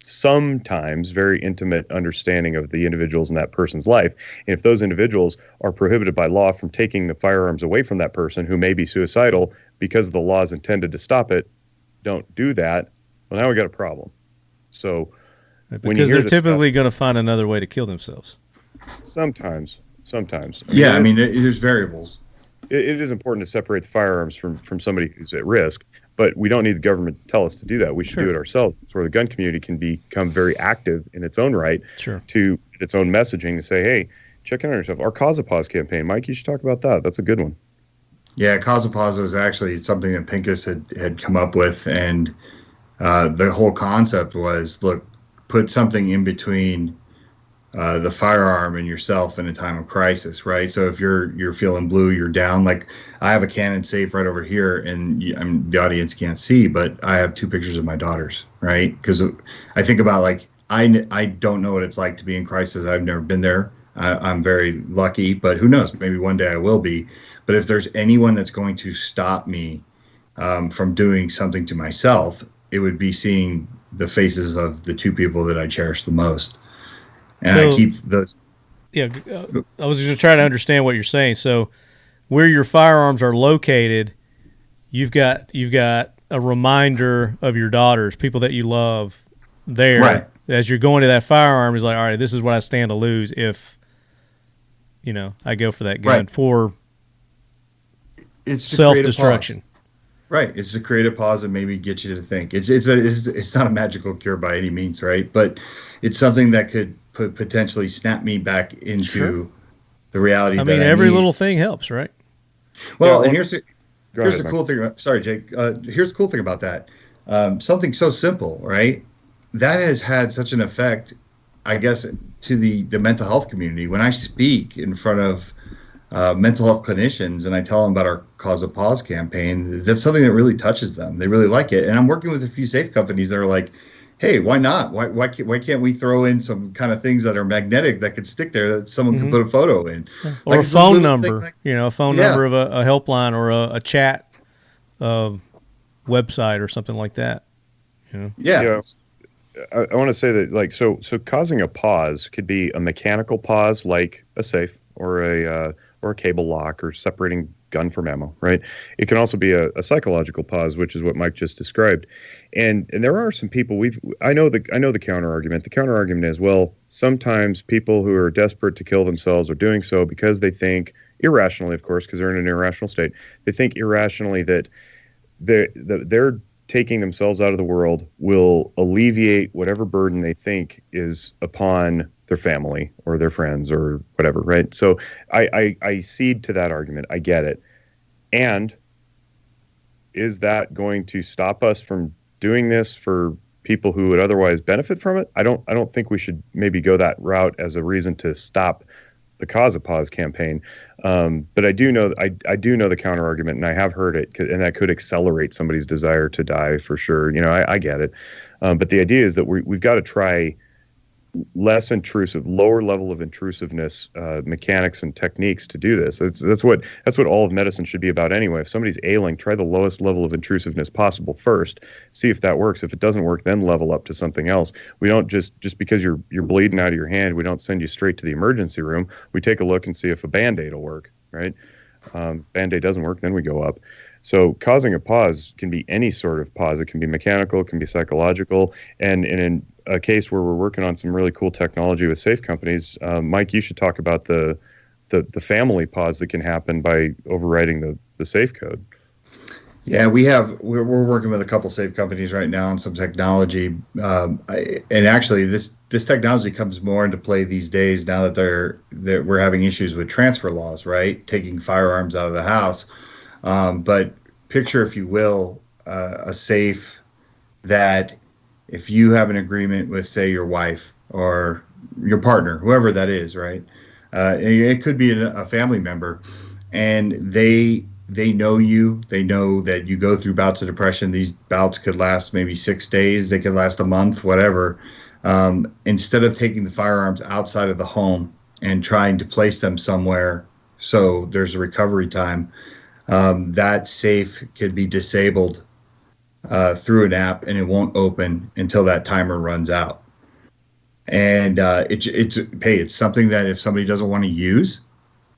sometimes very intimate understanding of the individuals in that person's life. And if those individuals are prohibited by law from taking the firearms away from that person who may be suicidal because the law is intended to stop it, don't do that, well, now we got a problem. So because they're typically going to find another way to kill themselves. Sometimes. I mean, there's variables. It is important to separate the firearms from somebody who's at risk, but we don't need the government to tell us to do that. We should do it ourselves. It's where the gun community can become very active in its own right to its own messaging to say, hey, check in on yourself. Our Cause a Pause campaign, Mike, you should talk about that. That's a good one. Yeah, Cause a Pause was actually something that Pincus had come up with, and the whole concept was, look, put something in between the firearm and yourself in a time of crisis, right? So if you're feeling blue, you're down. Like I have a Canon safe right over here, and the audience can't see, but I have 2 pictures of my daughters, right? Because I think about, like, I don't know what it's like to be in crisis. I've never been there. I'm very lucky, but who knows? Maybe one day I will be. But if there's anyone that's going to stop me from doing something to myself, it would be seeing the faces of the 2 people that I cherish the most. And I keep those. Yeah, I was going to try to understand what you're saying. So, where your firearms are located, you've got a reminder of your daughters, people that you love, there. Right. As you're going to that firearm, is like, all right, this is what I stand to lose if, I go for that gun for self-destruction. Right. It's to create a pause and maybe get you to think. It's not a magical cure by any means, right? But it's something that could potentially snap me back into the reality. I mean, every little thing helps, right? Well, and here's the cool thing. Sorry, Jake. Here's the cool thing about that. Something so simple, right? That has had such an effect, I guess, to the mental health community. When I speak in front of mental health clinicians and I tell them about our Cause a Pause campaign, that's something that really touches them. They really like it. And I'm working with a few safe companies that are like, hey, why not? Why can't we throw in some kind of things that are magnetic that could stick there that someone can put a photo in? Or a phone number, a phone number of a helpline or a chat website or something like that. Yeah. I want to say that, like, so causing a pause could be a mechanical pause, like a safe or a cable lock or separating gun from ammo, right? It can also be a psychological pause, which is what Mike just described. And there are some people I know the counter argument. The counter argument is, well, sometimes people who are desperate to kill themselves are doing so because they think irrationally, of course, because they're in an irrational state. They think irrationally that they're taking themselves out of the world will alleviate whatever burden they think is upon their family or their friends or whatever, right? So I cede to that argument. I get it. And is that going to stop us from doing this for people who would otherwise benefit from it? I don't think we should maybe go that route as a reason to stop the Cause a Pause campaign. But I do know the counter argument, and I have heard it, and that could accelerate somebody's desire to die for sure. I get it. But the idea is that we've got to try less intrusive, lower level of intrusiveness mechanics and techniques to do this. That's what all of medicine should be about anyway. If somebody's ailing, try the lowest level of intrusiveness possible first. See if that works. If it doesn't work, then level up to something else. We don't just because you're bleeding out of your hand, we don't send you straight to the emergency room. We take a look and see if a Band-Aid will work, right? Band-Aid doesn't work, then we go up. So causing a pause can be any sort of pause. It can be mechanical, it can be psychological, and in a case where we're working on some really cool technology with safe companies, Mike, you should talk about the family pause that can happen by overriding the safe code. Yeah, we're working with a couple safe companies right now on some technology, and actually this technology comes more into play these days now that we're having issues with transfer laws, right? Taking firearms out of the house. But picture, if you will, a safe that if you have an agreement with, say, your wife or your partner, whoever that is, right? It could be a family member, and they they know you. They know that you go through bouts of depression. These bouts could last maybe 6 days. They could last a month, whatever. Instead of taking the firearms outside of the home and trying to place them somewhere so there's a recovery time, that safe could be disabled through an app, and it won't open until that timer runs out. And it's something that if somebody doesn't want to use,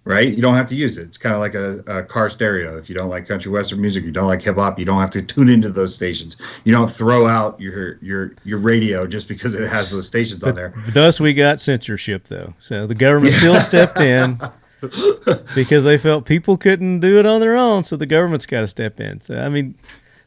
right, you don't have to use it. It's kind of like a car stereo. If you don't like country western music, you don't like hip hop, you don't have to tune into those stations. You don't throw out your radio just because it has those stations on there. Thus, we got censorship, though. So the government still stepped in because they felt people couldn't do it on their own. So the government's got to step in. So I mean,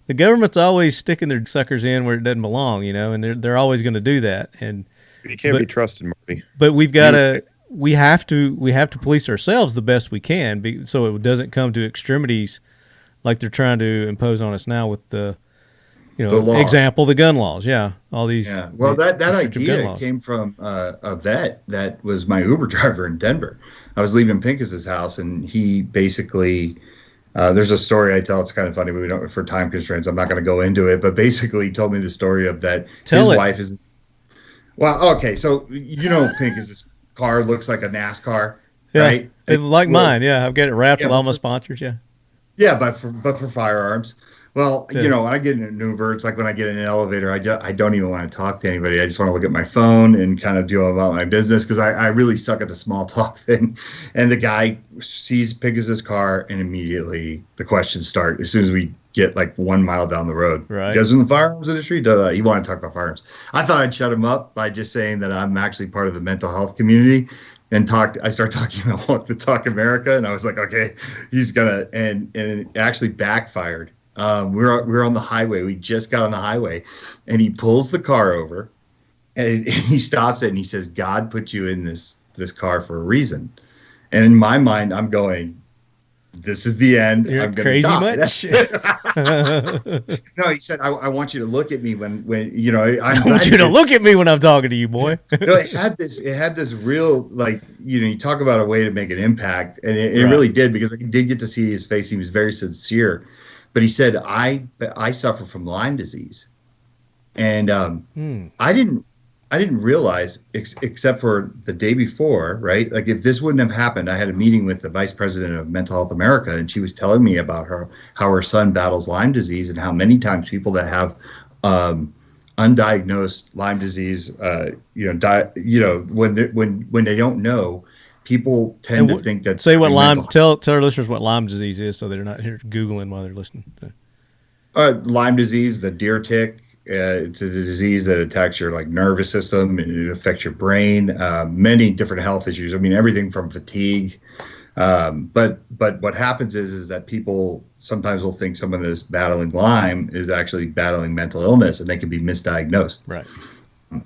the government's always sticking their suckers in where it doesn't belong, and they're always going to do that. And you can't be trusted, Marty. But we've got to. We have to police ourselves the best we can, so it doesn't come to extremities like they're trying to impose on us now with the example, the gun laws. Yeah, all these. Yeah, well, that idea came from a vet that was my Uber driver in Denver. I was leaving Pincus's house, and he basically. There's a story I tell. It's kind of funny, but we don't, for time constraints, I'm not going to go into it. But basically, he told me the story of that his wife is. Well, okay, so Pincus's car looks like a NASCAR, right? Mine, yeah. I've got it wrapped with all my sponsors, yeah. Yeah, but for firearms. Well, I get in an Uber. It's like when I get in an elevator, I don't even want to talk to anybody. I just want to look at my phone and kind of do about my business because I really suck at the small talk thing. And the guy sees Pincus's car, and immediately the questions start as soon as we get like 1 mile down the road. Right. You guys in the firearms industry? He wanted to talk about firearms. I thought I'd shut him up by just saying that I'm actually part of the mental health community. And I started talking about Walk the Talk America, and I was like, okay, he's gonna, and it actually backfired. We're on the highway. We just got on the highway, and he pulls the car over, and he stops it, and he says, "God put you in this car for a reason." And in my mind, I'm going, "This is the end. You're I'm crazy die. much." No, he said, "I want you to look at me when I want you to look at me when I'm talking to you, boy." It had this real, like, you talk about a way to make an impact, and it really did, because I did get to see his face. He was very sincere. But he said, I suffer from Lyme disease. And I didn't realize, except for the day before, right? Like, if this wouldn't have happened, I had a meeting with the vice president of Mental Health America, and she was telling me about how her son battles Lyme disease, and how many times people that have undiagnosed Lyme disease, when they don't know, people tend to think that. Say what Lyme. Tell our listeners what Lyme disease is, so they're not here Googling while they're listening. Lyme disease, the deer tick. It's a disease that attacks your nervous system. It affects your brain. Many different health issues. I mean, everything from fatigue. But what happens is that people sometimes will think someone that's battling Lyme is actually battling mental illness, and they can be misdiagnosed. Right.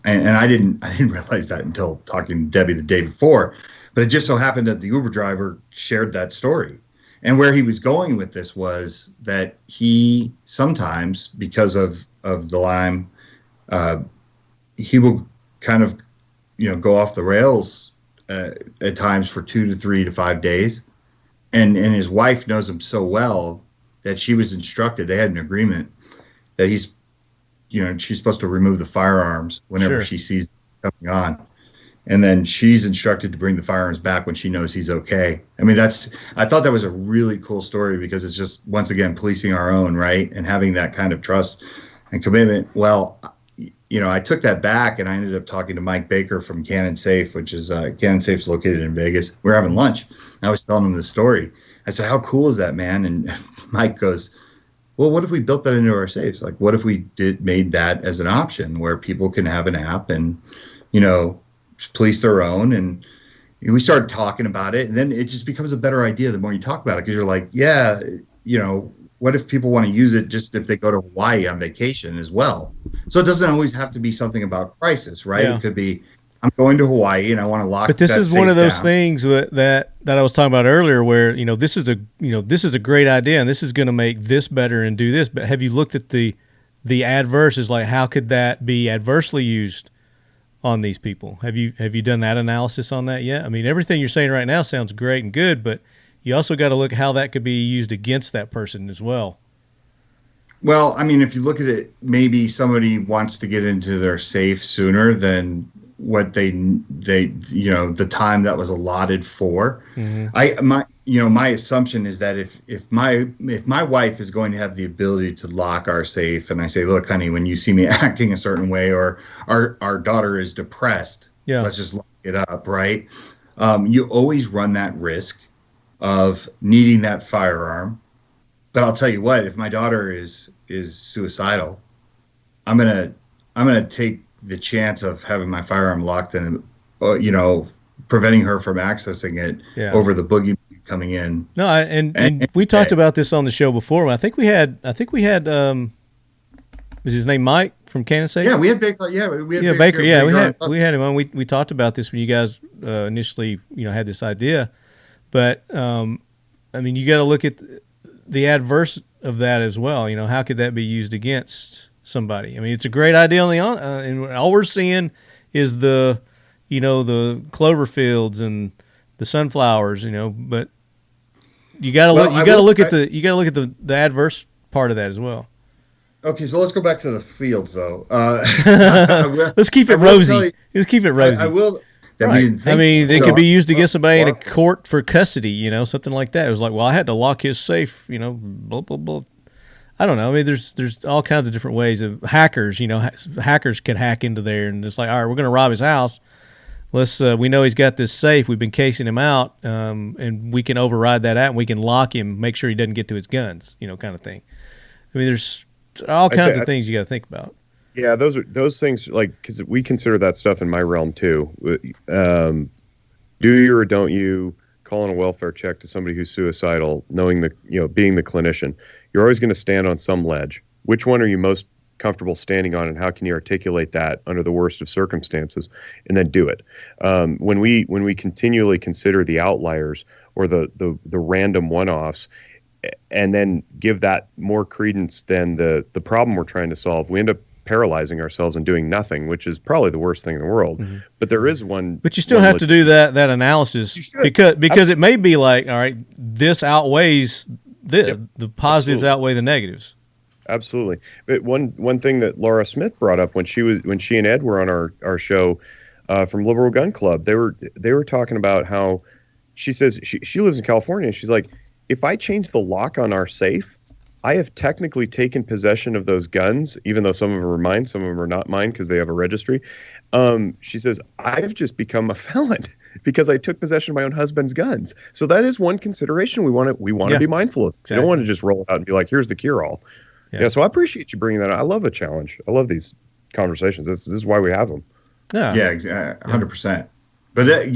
And I didn't realize that until talking to Debbie the day before. But it just so happened that the Uber driver shared that story. And where he was going with this was that he sometimes, because of the Lyme, he will kind of, go off the rails at times for 2 to 3 to 5 days. And his wife knows him so well that she was instructed, they had an agreement that she's supposed to remove the firearms whenever she sees them coming on. And then she's instructed to bring the firearms back when she knows he's okay. I mean, I thought that was a really cool story, because it's just, once again, policing our own, right? And having that kind of trust and commitment. Well, I took that back, and I ended up talking to Mike Baker from Cannon Safe, which is Cannon Safe's located in Vegas. We were having lunch. I was telling him the story. I said, "How cool is that, man?" And Mike goes, "Well, what if we built that into our safes? Like, what if we made that as an option where people can have an app and, police their own?" And we started talking about it, and then it just becomes a better idea the more you talk about it, because you're like, yeah, what if people want to use it just if they go to Hawaii on vacation as well? So it doesn't always have to be something about crisis, right? Yeah. It could be, I'm going to Hawaii and I want to lock. But this is one of those down. things that I was talking about earlier, where this is a great idea, and this is going to make this better and do this. But have you looked at the adverse? Is like, how could that be adversely used on these people? Have you done that analysis on that yet? I mean, everything you're saying right now sounds great and good, but you also got to look at how that could be used against that person as well. Well, I mean, if you look at it, maybe somebody wants to get into their safe sooner than what they the time that was allotted for. My assumption is that if my wife is going to have the ability to lock our safe, and I say, look, honey, when you see me acting a certain way, or our daughter is depressed, let's just lock it up, right? You always run that risk of needing that firearm. But I'll tell you what, if my daughter is suicidal, I'm gonna take the chance of having my firearm locked and preventing her from accessing it over the boogie coming in. No, and we talked about this on the show before. I think we had was his name Mike from Kansas City? Yeah, we had Baker. Yeah, we had Baker. Yeah, we had him on. We talked about this when you guys initially had this idea, but I mean, you got to look at the adverse of that as well. How could that be used against somebody? I mean, it's a great idea and all we're seeing is the clover fields and the sunflowers, but you got to look at the adverse part of that as well. Okay, so let's go back to the fields though. Let's keep it rosy. Let's keep it rosy. I will. Right. They could be used against somebody in a court for custody, something like that. It was like, well, I had to lock his safe, blah, blah, blah. I don't know. I mean, there's all kinds of different ways of hackers, hackers could hack into there and it's like, all right, we're going to rob his house. We know he's got this safe. We've been casing him out, and we can override that out and we can lock him, make sure he doesn't get to his guns, kind of thing. I mean, there's all kinds of things you got to think about. Yeah, those things, because we consider that stuff in my realm too. Do you or don't you calling a welfare check to somebody who's suicidal, knowing being the clinician, you're always going to stand on some ledge. Which one are you most comfortable standing on, and how can you articulate that under the worst of circumstances, and then do it? When we continually consider the outliers or the random one-offs, and then give that more credence than the problem we're trying to solve, we end up paralyzing ourselves and doing nothing, which is probably the worst thing in the world. Mm-hmm. But there is one. But you still have to do that analysis because it may be like, all right, this outweighs this. Yep. The positives outweigh the negatives. Absolutely. But one thing that Laura Smith brought up when she and Ed were on our show from Liberal Gun Club, they were talking about how she says she lives in California, and she's like, if I change the lock on our safe, I have technically taken possession of those guns, even though some of them are mine, some of them are not mine because they have a registry. She says, I've just become a felon because I took possession of my own husband's guns. So that is one consideration we want to be mindful of. Exactly. You don't want to just roll it out and be like, here's the cure-all. Yeah, so I appreciate you bringing that up. I love a challenge. I love these conversations. This is why we have them. Yeah, 100%. But I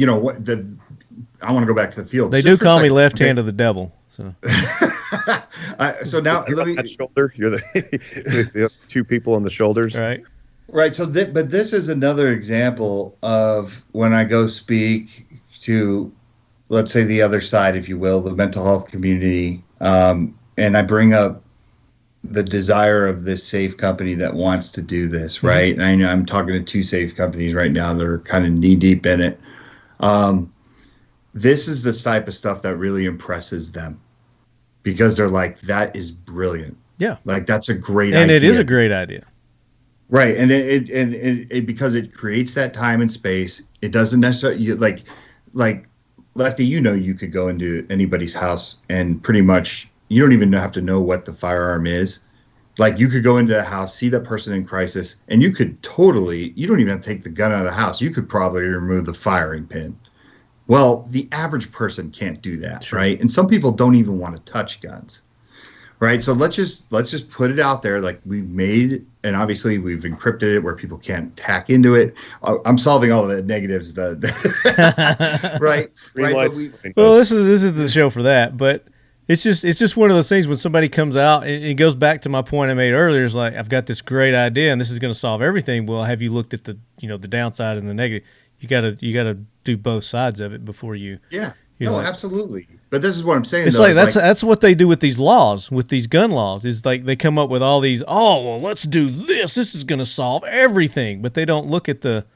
want to go back to the field. They do call me left hand of the devil. So, so now let me. That shoulder. You're the two people on the shoulders. Right. So, but this is another example of when I go speak to, let's say, the other side, if you will, the mental health community, and I bring up the desire of this safe company that wants to do this, right? Mm-hmm. And I know I'm talking to two safe companies right now that are kind of knee deep in it. This is the type of stuff that really impresses them because they're like, that is brilliant. Yeah. Like, that's a great idea. And it is a great idea. Right. And it because it creates that time and space. It doesn't necessarily like Lefty, you could go into anybody's house and pretty much you don't even have to know what the firearm is. Like, you could go into the house, see that person in crisis, and you don't even have to take the gun out of the house. You could probably remove the firing pin. Well, the average person can't do that, sure. Right? And some people don't even want to touch guns, right? So let's just put it out there, like we've made, and obviously we've encrypted it where people can't hack into it. I'm solving all the negatives, right? Well, this is the show for that, but it's just one of those things when somebody comes out, and it goes back to my point I made earlier. It's like, I've got this great idea, and this is going to solve everything. Well, have you looked at the downside and the negative? You gotta do both sides of it before you. Yeah. Absolutely. But this is what I'm saying. It's like that's what they do with these laws, with these gun laws. Is like they come up with all these. Oh, well, let's do this. This is going to solve everything. But they don't look at the,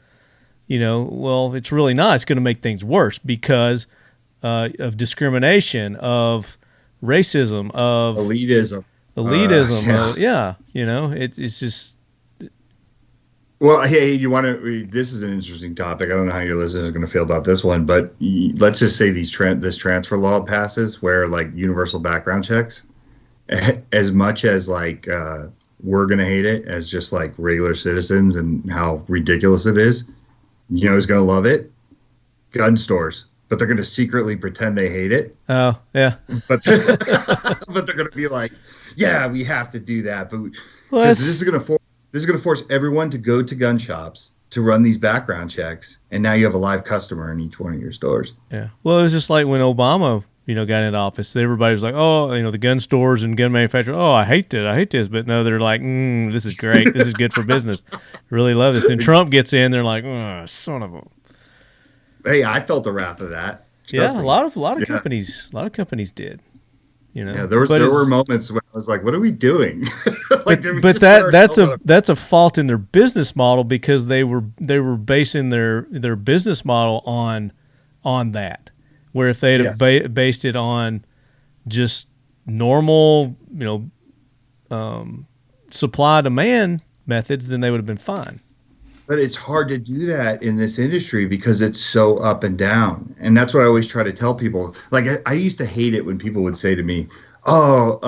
well, it's really not. It's going to make things worse because of discrimination, of racism, of elitism. Yeah, you know, it's just. Well, hey, you want to? This is an interesting topic. I don't know how your listeners are going to feel about this one, but let's just say this transfer law passes, where like universal background checks, as much as like we're going to hate it as just like regular citizens and how ridiculous it is. You know who's going to love it? Gun stores, but they're going to secretly pretend they hate it. Oh, yeah. But but they're going to be like, yeah, we have to do that, but this is going to force everyone to go to gun shops to run these background checks, and now you have a live customer in each one of your stores. Yeah. Well, it was just like when Obama, you know, got into office. Everybody was like, oh, you know, the gun stores and gun manufacturers, oh, I hate this. But no, they're like, this is great. This is good for business. Really love this. Then Trump gets in, they're like, oh, son of a. Hey, I felt the wrath of that. Trust me. A lot of companies did. You know, yeah, there were moments when I was like, "What are we doing?" Like, but that's a fault in their business model, because they were basing their business model on that. Where if they'd have based it on just normal, you know, supply demand methods, then they would have been fine. But it's hard to do that in this industry because it's so up and down. And that's what I always try to tell people. Like, I used to hate it when people would say to me, oh,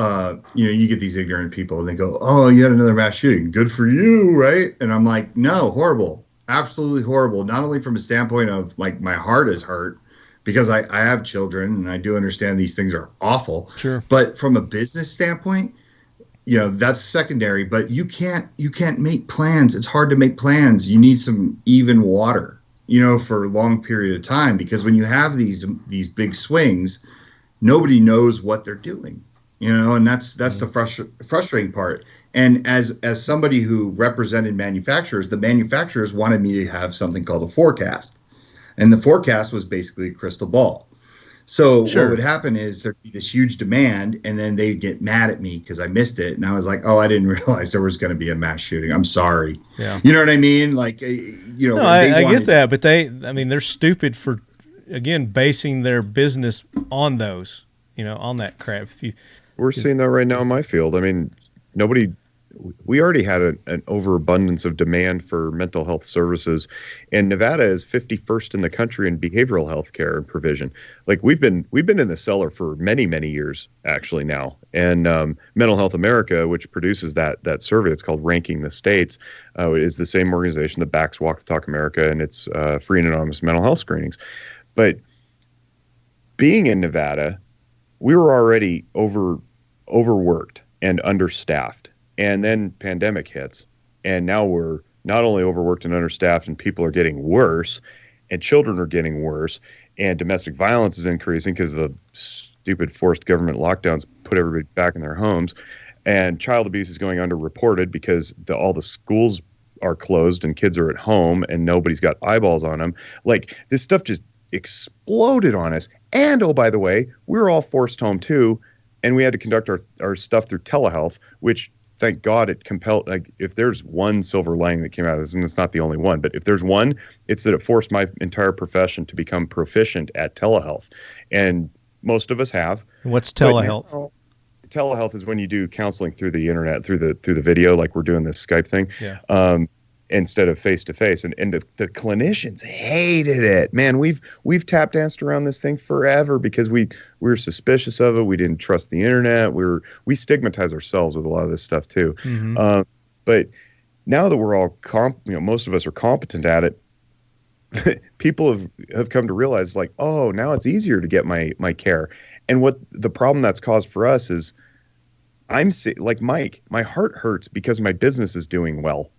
you know, you get these ignorant people and they go, oh, you had another mass shooting. Good for you, right? And I'm like, no, horrible. Absolutely horrible. Not only from a standpoint of, like, my heart is hurt because I have children and I do understand these things are awful. Sure. But from a business standpoint, you know, that's secondary, but you can't make plans. It's hard to make plans. You need some even water, you know, for a long period of time, because when you have these big swings, nobody knows what they're doing, you know, and that's the frustrating part. And as somebody who represented manufacturers, the manufacturers wanted me to have something called a forecast. And the forecast was basically a crystal ball. So What would happen is there'd be this huge demand, and then they'd get mad at me because I missed it. And I was like, oh, I didn't realize there was going to be a mass shooting. I'm sorry. Yeah. You know what I mean? Like, you know, no, I get that, but they're stupid for, again, basing their business on those, you know, on that crap. We're seeing that right now in my field. I mean, we already had an overabundance of demand for mental health services, and Nevada is 51st in the country in behavioral health care and provision. Like, we've been in the cellar for many, many years actually now. And Mental Health America, which produces that survey, it's called Ranking the States, is the same organization that backs Walk the Talk America and its free and anonymous mental health screenings. But being in Nevada, we were already overworked and understaffed. And then pandemic hits, and now we're not only overworked and understaffed, and people are getting worse, and children are getting worse, and domestic violence is increasing because the stupid forced government lockdowns put everybody back in their homes, and child abuse is going underreported because all the schools are closed and kids are at home and nobody's got eyeballs on them. Like, this stuff just exploded on us. And, oh, by the way, we were all forced home too, and we had to conduct our stuff through telehealth, which, thank God, it compelled, like, if there's one silver lining that came out of this, and it's not the only one, but if there's one, it's that it forced my entire profession to become proficient at telehealth. And most of us have. What's telehealth? Now, telehealth is when you do counseling through the internet, through the video, like we're doing this Skype thing. Yeah. Instead of face to face, and the clinicians hated it. Man, we've tap danced around this thing forever because we were suspicious of it. We didn't trust the internet. We stigmatize ourselves with a lot of this stuff too. Mm-hmm. But now that we're all most of us are competent at it, people have come to realize, like, oh, now it's easier to get my care. And what the problem that's caused for us is, like Mike, my heart hurts because my business is doing well.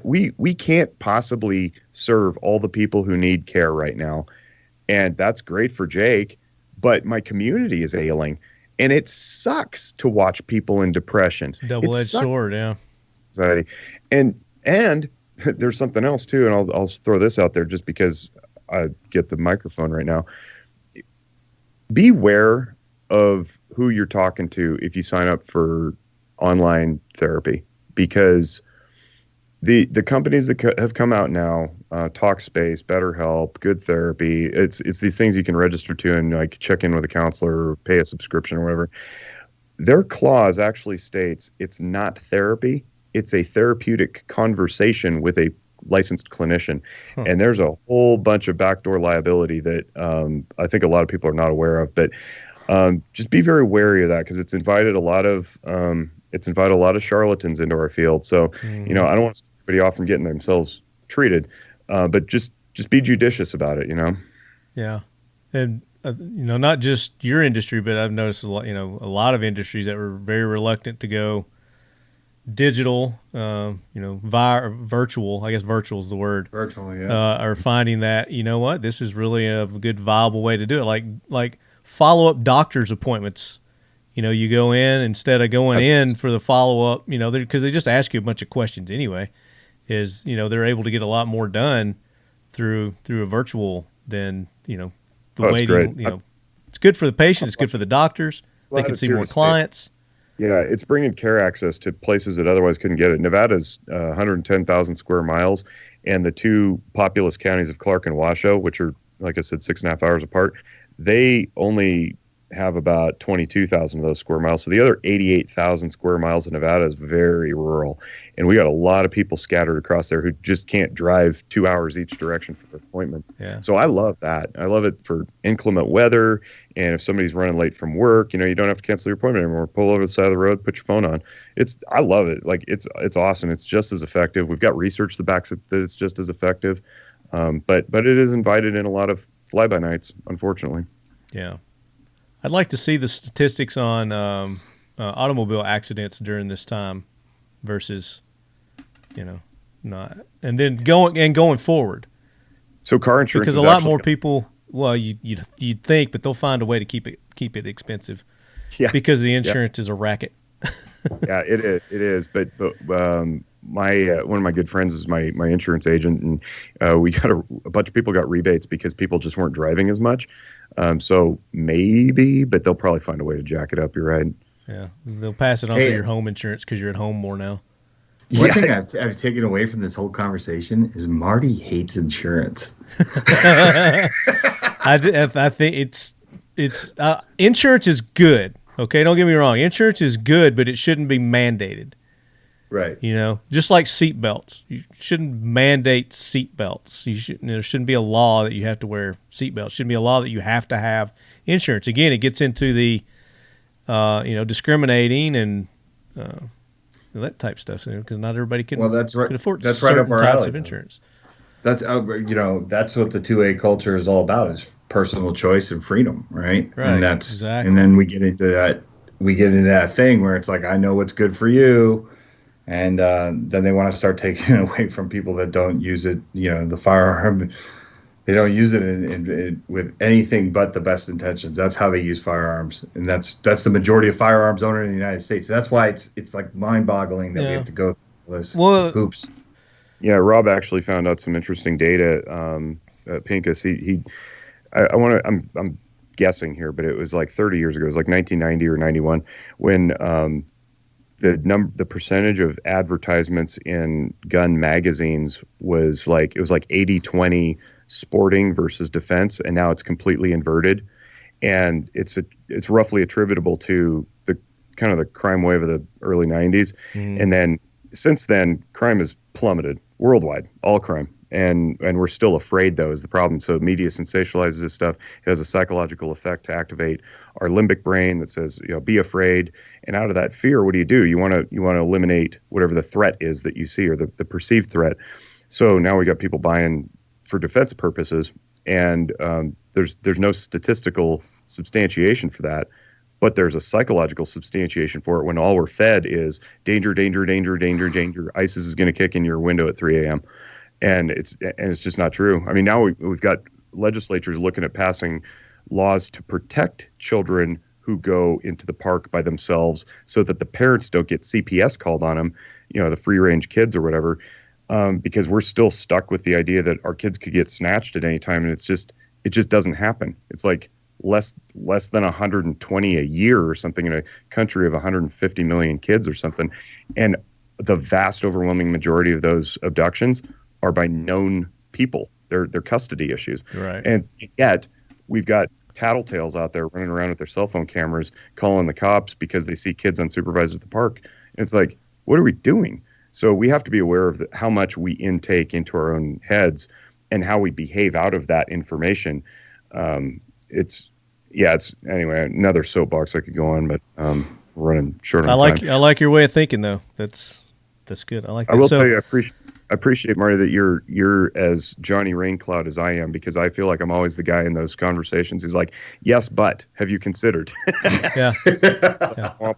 We can't possibly serve all the people who need care right now. And that's great for Jake, but my community is ailing, and it sucks to watch people in depression. Double-edged sword, yeah. Anxiety. And there's something else too, and I'll throw this out there just because I get the microphone right now. Beware of who you're talking to if you sign up for online therapy, because The companies that have come out now, Talkspace, BetterHelp, Good Therapy, it's these things you can register to and like check in with a counselor or pay a subscription or whatever. Their clause actually states it's not therapy. It's a therapeutic conversation with a licensed clinician. And there's a whole bunch of backdoor liability that I think a lot of people are not aware of. But just be very wary of that, because it's invited a lot of charlatans into our field. So, I don't want to stop anybody off from getting themselves treated, but just be judicious about it, Yeah. And, not just your industry, but I've noticed a lot of industries that were very reluctant to go digital, virtual, I guess virtual is the word. Virtual, yeah. Are finding that, this is really a good viable way to do it. Like follow-up doctor's appointments. You go in instead of going in for the follow-up, because they just ask you a bunch of questions anyway, they're able to get a lot more done through a virtual than, the waiting. Great. It's good for the patient. It's good for the doctors. They can see more clients. Yeah, it's bringing care access to places that otherwise couldn't get it. Nevada's 110,000 square miles, and the two populous counties of Clark and Washoe, which are, like I said, 6.5 hours apart, they only have about 22,000 of those square miles. So the other 88,000 square miles of Nevada is very rural. And we got a lot of people scattered across there who just can't drive 2 hours each direction for their appointment. Yeah. So I love that. I love it for inclement weather. And if somebody's running late from work, you don't have to cancel your appointment anymore. Pull over the side of the road, put your phone on. I love it. Like it's awesome. It's just as effective. We've got research that backs it that it's just as effective. But it is invited in a lot of fly-by-nights, unfortunately. Yeah. I'd like to see the statistics on automobile accidents during this time versus, not, and then going forward. So car insurance, because a lot more people. Well, you'd think, but they'll find a way to keep it expensive. Yeah, because the insurance is a racket. Yeah, it is. But my one of my good friends is my insurance agent, and we got a bunch of people got rebates because people just weren't driving as much. So maybe, but they'll probably find a way to jack it up. You're right. Yeah, they'll pass it on to your home insurance because you're at home more now. One thing I've taken away from this whole conversation is Marty hates insurance. I think it's insurance is good. Okay, don't get me wrong. Insurance is good, but it shouldn't be mandated. Right. Just like seat belts. You shouldn't mandate seat belts. There shouldn't be a law that you have to wear seat belts. Shouldn't be a law that you have to have insurance. Again, it gets into the, discriminating and that type of stuff. Because not everybody can afford certain types of insurance. That's that's what the 2A culture is all about, is personal choice and freedom, right? Right. And that's exactly. And then we get into that thing where it's like, I know what's good for you. And then they want to start taking it away from people that don't use it. The firearm, they don't use it with anything but the best intentions. That's how they use firearms, and that's the majority of firearms owners in the United States. So that's why it's like mind-boggling that we have to go through this hoops. Yeah, Rob actually found out some interesting data. Pincus, I'm guessing here, but it was like 30 years ago. It was like 1990 or 91 when. The percentage of advertisements in gun magazines was like 80-20 sporting versus defense, and now it's completely inverted, and it's roughly attributable to the kind of the crime wave of the early 90s, and then since then crime has plummeted worldwide, all crime. And we're still afraid, though, is the problem. So media sensationalizes this stuff. It has a psychological effect to activate our limbic brain that says, be afraid. And out of that fear, what do? You want to eliminate whatever the threat is that you see, or the perceived threat. So now we got people buying for defense purposes, and there's no statistical substantiation for that, but there's a psychological substantiation for it when all we're fed is danger, danger, danger, danger, danger. ISIS is going to kick in your window at 3 a.m. And it's just not true. I mean, now we've got legislatures looking at passing laws to protect children who go into the park by themselves, so that the parents don't get CPS called on them, the free range kids or whatever, because we're still stuck with the idea that our kids could get snatched at any time, and it just doesn't happen. It's like less than 120 a year or something in a country of 150 million kids or something, and the vast overwhelming majority of those abductions are by known people. They're custody issues. Right. And yet we've got tattletales out there running around with their cell phone cameras calling the cops because they see kids unsupervised at the park. And it's like, what are we doing? So we have to be aware of how much we intake into our own heads and how we behave out of that information. It's anyway, another soapbox I could go on, but we're running short on time. I like your way of thinking though. That's good. I like that. I will tell you, I appreciate, Marty, that you're as Johnny Raincloud as I am, because I feel like I'm always the guy in those conversations who's like, yes, but have you considered? Yeah.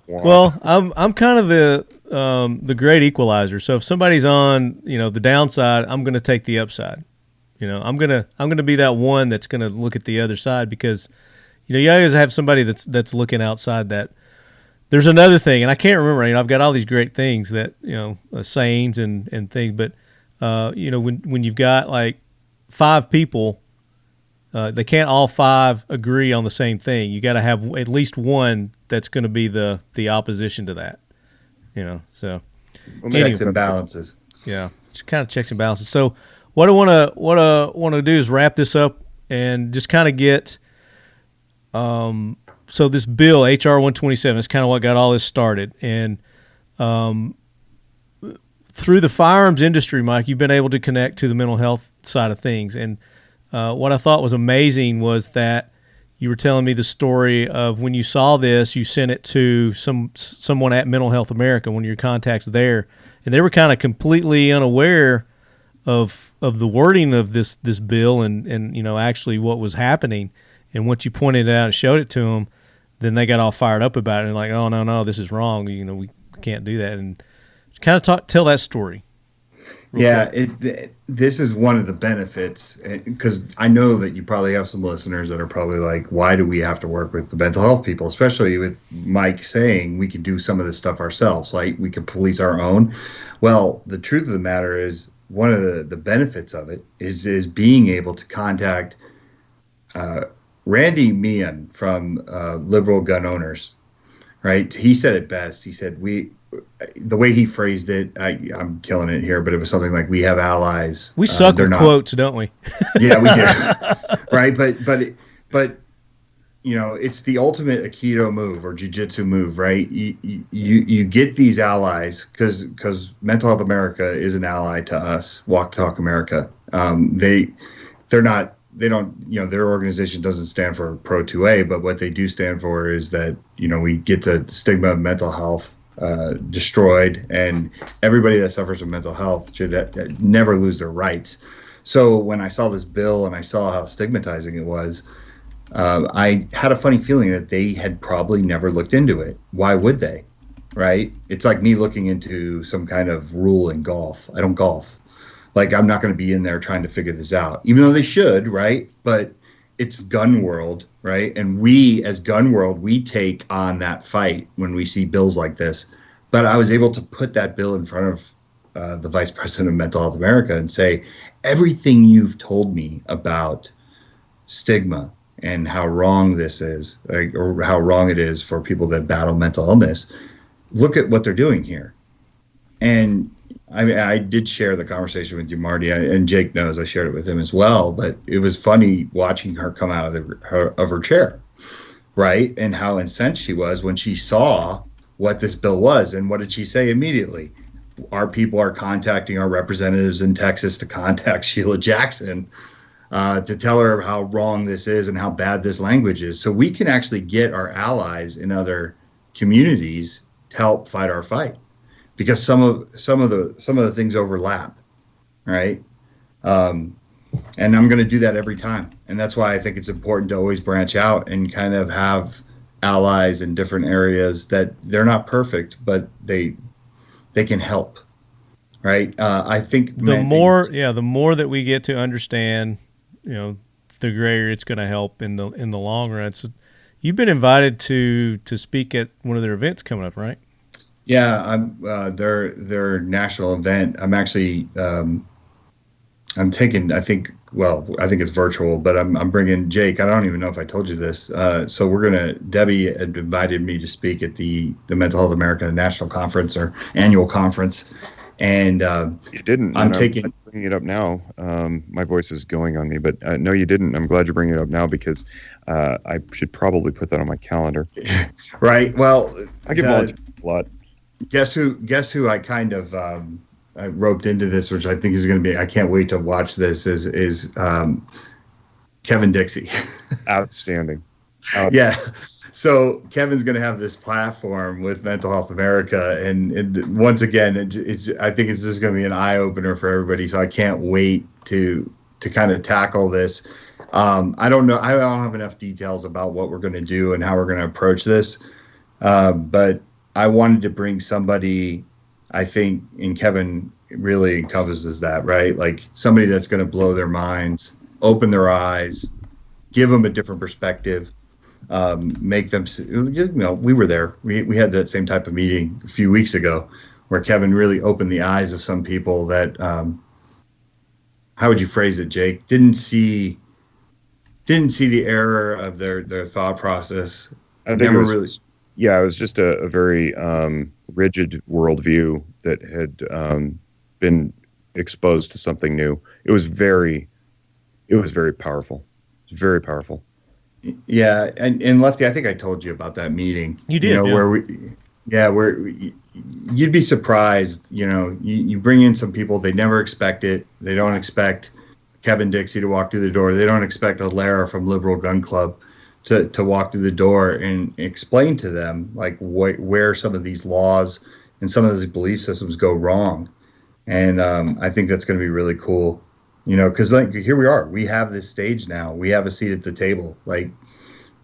Well, I'm kind of the great equalizer. So if somebody's on, the downside, I'm going to take the upside. I'm going to be that one that's going to look at the other side, because you always have somebody that's looking outside that. There's another thing, and I can't remember. I've got all these great things that sayings and things, but when you've got like 5 people, they can't all 5 agree on the same thing. You got to have at least one that's going to be the opposition to that. So checks and balances. Yeah, it's kind of checks and balances. So what I want to do is wrap this up and just kind of get. So this bill, H.R. 127, is kind of what got all this started. And through the firearms industry, Mike, you've been able to connect to the mental health side of things. And what I thought was amazing was that you were telling me the story of when you saw this, you sent it to someone at Mental Health America, one of your contacts there, and they were kind of completely unaware of the wording of this bill and actually what was happening. And once you pointed it out and showed it to them, then they got all fired up about it and like, oh, no, this is wrong. We can't do that. And kind of tell that story. Yeah, this is one of the benefits, because I know that you probably have some listeners that are probably like, why do we have to work with the mental health people, especially with Mike saying we can do some of this stuff ourselves, like we can police our own. Well, the truth of the matter is one of the benefits of it is being able to contact Randy Meehan from Liberal Gun Owners, right? He said it best. He said, the way he phrased it, I'm killing it here, but it was something like, we have allies. We suck with quotes, don't we? Yeah, we do. Right. But it's the ultimate Aikido move or jiu-jitsu move, right? You get these allies because Mental Health America is an ally to us, Walk Talk America. Their organization doesn't stand for Pro 2A, but what they do stand for is that, we get the stigma of mental health destroyed, and everybody that suffers from mental health should never lose their rights. So when I saw this bill and I saw how stigmatizing it was, I had a funny feeling that they had probably never looked into it. Why would they? Right? It's like me looking into some kind of rule in golf. I don't golf. Like, I'm not going to be in there trying to figure this out, even though they should, right? But it's gun world, right? And we, as gun world, we take on that fight when we see bills like this. But I was able to put that bill in front of the Vice President of Mental Health America and say, everything you've told me about stigma and how wrong this is, or how wrong it is for people that battle mental illness, look at what they're doing here. And I mean, I did share the conversation with you, Marty, and Jake knows I shared it with him as well. But it was funny watching her come out of her chair, right? And how incensed she was when she saw what this bill was. And what did she say immediately? Our people are contacting our representatives in Texas to contact Sheila Jackson to tell her how wrong this is and how bad this language is. So we can actually get our allies in other communities to help fight our fight. Because some of the things overlap, right? And I'm going to do that every time, and that's why I think it's important to always branch out and kind of have allies in different areas that they're not perfect, but they can help, right? I think the more that we get to understand, the greater it's going to help in the long run. So you've been invited to speak at one of their events coming up, right? Yeah, I'm their national event. I'm actually I'm taking, I think, well, I think it's virtual, but I'm bringing Jake. I don't even know if I told you this. So Debbie had invited me to speak at the Mental Health America National Conference or annual conference. And you didn't. I'm bringing it up now. My voice is going on me, but no, you didn't. I'm glad you're bringing it up now because I should probably put that on my calendar. Right. Well, I get volunteer a lot. Guess who I kind of I roped into this, which I think is going to be. I can't wait to watch this. Is Kevin Dixie. Outstanding. Yeah. So Kevin's going to have this platform with Mental Health America, and once again, it's I think it's just going to be an eye opener for everybody. So I can't wait to kind of tackle this. I don't know. I don't have enough details about what we're going to do and how we're going to approach this, but I wanted to bring somebody. I think, and Kevin really encompasses that, right? Like somebody that's going to blow their minds, open their eyes, give them a different perspective. Make them, we were there. We had that same type of meeting a few weeks ago where Kevin really opened the eyes of some people that, how would you phrase it, Jake? Didn't see the error of their thought process. I think it was just a very rigid worldview that had been exposed to something new. It was very powerful. It was very powerful. Yeah, and Lefty, I think I told you about that meeting. You did, where you'd be surprised. You bring in some people, they never expect it. They don't expect Kevin Dixie to walk through the door. They don't expect a Lara from Liberal Gun Club to walk through the door and explain to them like where some of these laws and some of these belief systems go wrong. And I think that's going to be really cool. Because like here we are, we have this stage now. We have a seat at the table. Like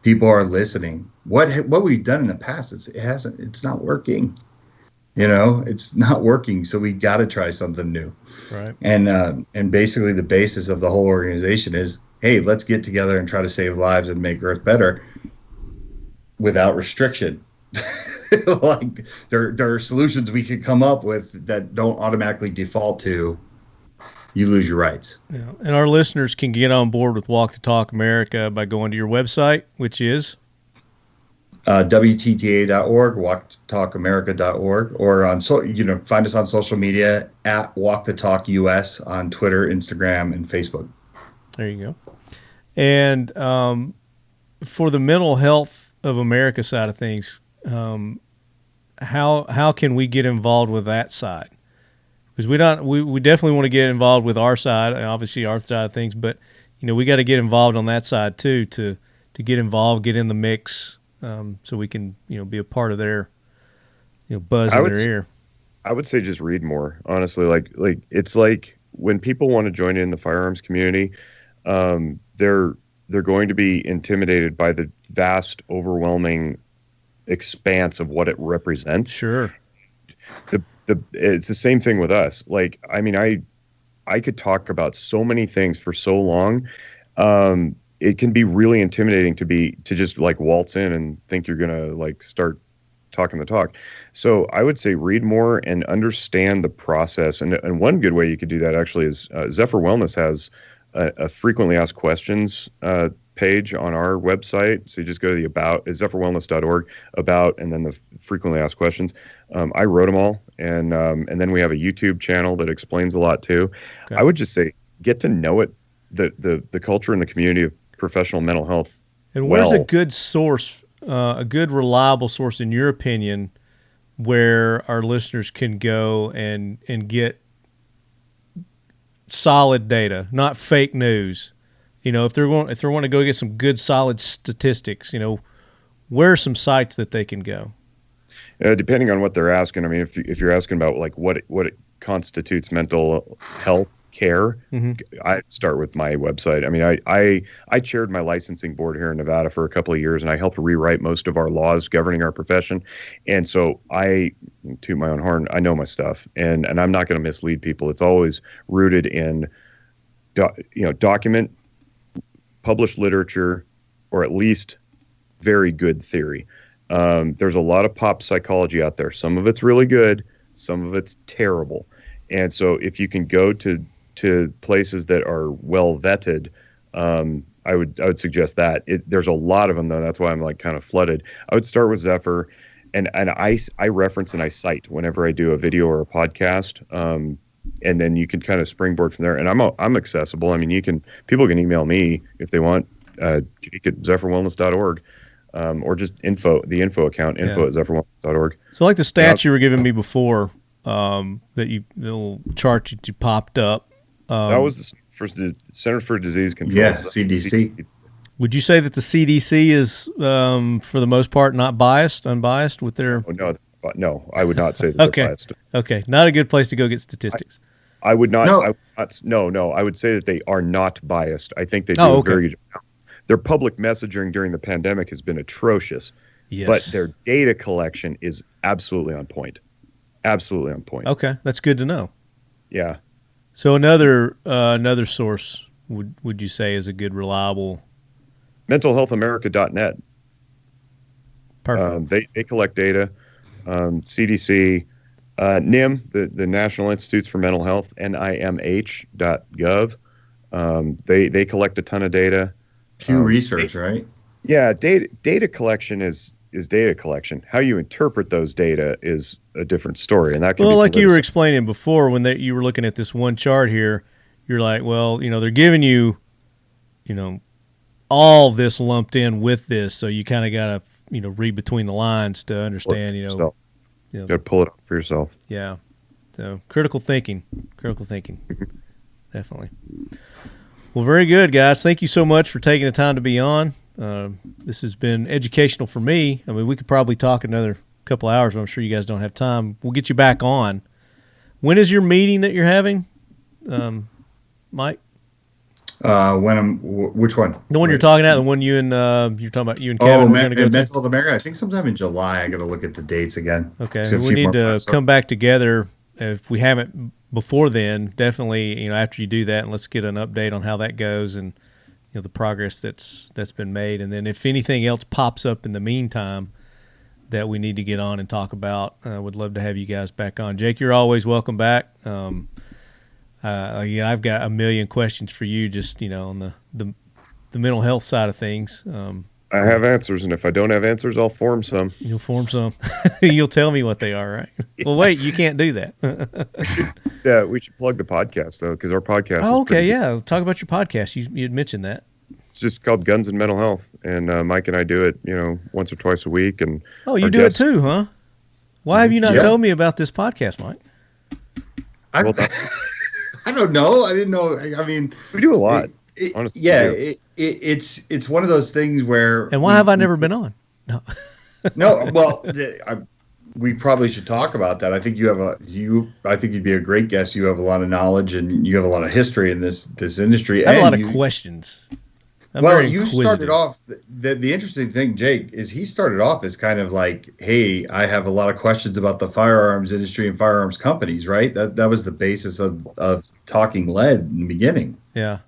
people are listening. What we've done in the past, it's not working. It's not working. So we got to try something new. Right. And basically the basis of the whole organization is, hey, let's get together and try to save lives and make Earth better without restriction. Like there are solutions we could come up with that don't automatically default to you lose your rights. Yeah. And our listeners can get on board with Walk the Talk America by going to your website, which is WTTA.org, walktalkamerica.org, or find us on social media at Walk the Talk US on Twitter, Instagram, and Facebook. There you go. And for the mental health of America side of things, how can we get involved with that side? Because we definitely want to get involved with our side, obviously our side of things, but we got to get involved on that side too to get involved, get in the mix, so we can be a part of their buzz in their ear. I would say just read more, honestly. Like it's like when people want to join in the firearms community, they're going to be intimidated by the vast, overwhelming expanse of what it represents. Sure. It's the same thing with us. Like, I mean, I could talk about so many things for so long. It can be really intimidating to just like waltz in and think you're gonna like start talking the talk. So I would say read more and understand the process. And one good way you could do that actually is Zephyr Wellness has a frequently asked questions page on our website. So you just go to the about, zephyrwellness.org, about, and then the frequently asked questions. I wrote them all, and then we have a YouTube channel that explains a lot too. Okay. I would just say get to know it, the culture and the community of professional mental health. And where's a good source, a good reliable source in your opinion, where our listeners can go and get solid data, not fake news? If they want to go get some good solid statistics, where are some sites that they can go? Depending on what they're asking. I mean, if you're asking about like what it constitutes mental health care, mm-hmm. I'd start with my website. I mean, I chaired my licensing board here in Nevada for a couple of years, and I helped rewrite most of our laws governing our profession. And so I toot my own horn. I know my stuff, and I'm not going to mislead people. It's always rooted in document, published literature, or at least very good theory. There's a lot of pop psychology out there. Some of it's really good, some of it's terrible. And so if you can go to to places that are well vetted, I would suggest that. There's a lot of them though. That's why I'm like kind of flooded. I would start with Zephyr, and I reference and I cite whenever I do a video or a podcast. And then you can kind of springboard from there. And I'm accessible. I mean, people can email me if they want, Jake at zephyrwellness.org, or just the info account, info at zephyrwellness.org. So like the stats you were giving me before, the little chart you popped up. That was the Center for Disease Control. Yeah, CDC. Would you say that the CDC is, for the most part, unbiased with their... No, I would not say that they're biased. Okay, not a good place to go get statistics. I would not. No. I would say that they are not biased. I think they do a very good job. Their public messaging during the pandemic has been atrocious, but their data collection is absolutely on point. Absolutely on point. Okay, that's good to know. Yeah. So another source would you say is a good, reliable? mentalhealthamerica.net. Perfect. They collect data. CDC, NIM, the National Institutes for Mental Health, NIMH.gov. They collect a ton of data. Pew Research, right? Yeah, data collection is data collection. How you interpret those data is a different story, and that can be like you were explaining before when you were looking at this one chart here. You're like, well, they're giving you, all this lumped in with this, so you kind of got to read between the lines to understand, you got to pull it up for yourself. Yeah. So critical thinking, definitely. Well, very good, guys. Thank you so much for taking the time to be on. This has been educational for me. I mean, we could probably talk another couple hours, but I'm sure you guys don't have time. We'll get you back on. When is your meeting that you're having, Mike? Which one? The one you're talking about, the one you're talking about you and Kevin. Mental Health America. I think sometime in July. I got to look at the dates again. Okay, we need to come back together if we haven't before then. Definitely, after you do that, and let's get an update on how that goes and the progress that's been made. And then if anything else pops up in the meantime that we need to get on and talk about, would love to have you guys back on. Jake, you're always welcome back. I've got a million questions for you, just on the mental health side of things. I have answers, and if I don't have answers, I'll form some. You'll form some. You'll tell me what they are, right? Yeah. Well, wait, you can't do that. Yeah, we should plug the podcast though, because our podcast. Oh, okay, yeah. Talk about your podcast. You had mentioned that. It's just called Guns and Mental Health, and Mike and I do it, once or twice a week. And you do it too, huh? Why have you not told me about this podcast, Mike? I don't know. I didn't know. I mean, we do a lot. Honestly, it's one of those things where. And why have I never been on? No. No. Well, we probably should talk about that. I think I think you'd be a great guest. You have a lot of knowledge and you have a lot of history in this industry. I have a lot of questions. You started off. The interesting thing, Jake, is he started off as kind of like, "Hey, I have a lot of questions about the firearms industry and firearms companies." Right? That was the basis of Talking Lead in the beginning. Yeah.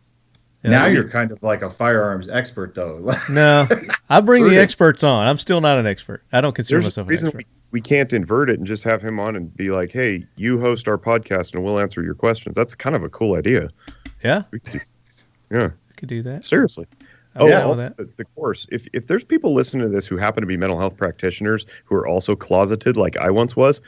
Now you're kind of like a firearms expert, though. No, I bring the experts on. I'm still not an expert. I don't consider myself an expert. We can't invert it and just have him on and be like, "Hey, you host our podcast and we'll answer your questions." That's kind of a cool idea. Yeah. Yeah. Could do that. Seriously. The course. If there's people listening to this who happen to be mental health practitioners who are also closeted like I once was,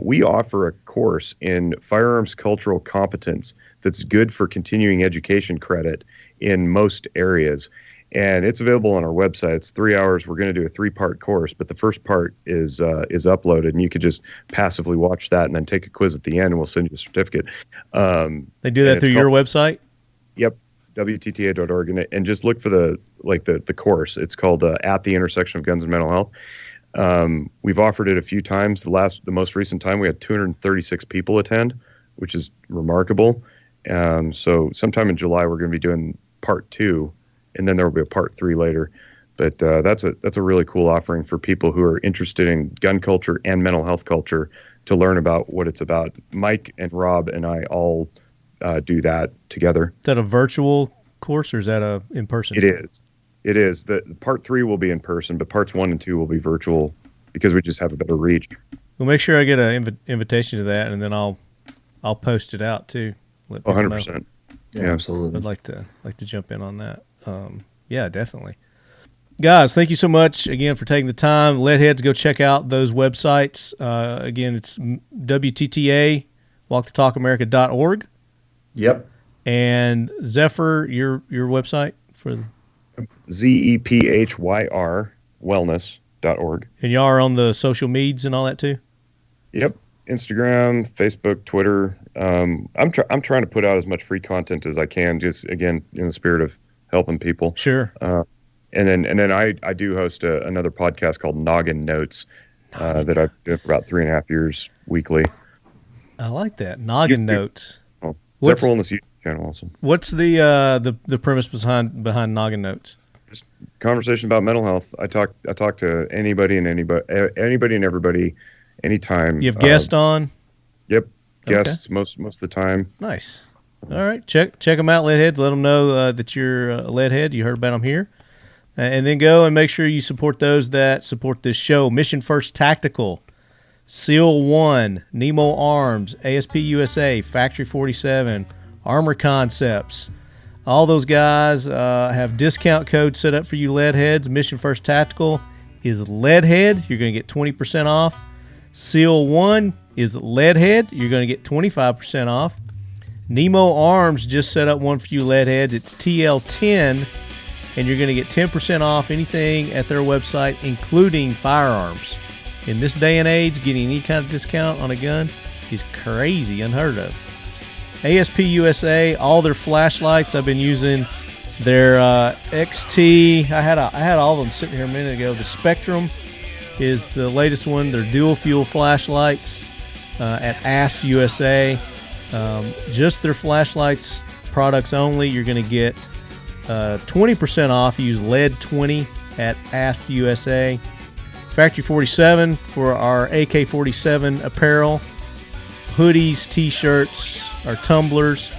we offer a course in firearms cultural competence that's good for continuing education credit in most areas. And it's available on our website. It's 3 hours. We're going to do a 3-part course, but the first part is uploaded, and you could just passively watch that and then take a quiz at the end, and we'll send you a certificate. They do that through your website? Yep. WTTA.org, and just look for the course. It's called At the Intersection of Guns and Mental Health. We've offered it a few times. The most recent time we had 236 people attend, which is remarkable. So sometime in July we're going to be doing part 2, and then there will be a part 3 later. But that's a really cool offering for people who are interested in gun culture and mental health culture to learn about what it's about. Mike and Rob and I all do that together. Is that a virtual course or is that a in person? It is. The part 3 will be in person, but parts 1 and 2 will be virtual because we just have a better reach. Well, make sure I get an invitation to that, and then I'll post it out too. let people know. 100%. Yeah, Yeah. absolutely. I'd like to jump in on that. Yeah, definitely. Guys, thank you so much again for taking the time. Leadheads, go check out those websites. Again, it's WTTA, walkthetalkamerica.org. Yep. And Zephyr, your website for ZEPHYR wellness.org. and y'all are on the social medias and all that too? Yep. Instagram, Facebook, Twitter. I'm trying to put out as much free content as I can, just again in the spirit of helping people. Sure. And then I do host another podcast called Noggin Notes that I've done for about 3.5 years weekly. I like that. Noggin Notes. Oh, What's- Zephyr Wellness YouTube channel also. What's the premise behind Noggin Notes? Conversation about mental health. I talk to anybody and everybody anytime. You have guests on? Yep. Okay. Guests most of the time. Nice. All right. Check them out, Leadheads. Let them know that you're a Leadhead. You heard about them here. And then go and make sure you support those that support this show. Mission First Tactical, SEAL 1, Nemo Arms, ASP USA, Factory 47, Armor Concepts. All those guys have discount codes set up for you Leadheads. Mission First Tactical is Leadhead. You're going to get 20% off. SEAL 1 is Leadhead. You're going to get 25% off. Nemo Arms just set up one for you Leadheads. It's TL10. And you're going to get 10% off anything at their website, including firearms. In this day and age, getting any kind of discount on a gun is crazy, unheard of. ASP USA, all their flashlights. I've been using their XT. I had all of them sitting here a minute ago. The Spectrum is the latest one. They're dual fuel flashlights at ASP USA. Just their flashlights products only. You're going to get 20% off. Use LED 20 at ASP USA. Factory 47 for our AK-47 apparel, hoodies, t-shirts, our tumblers.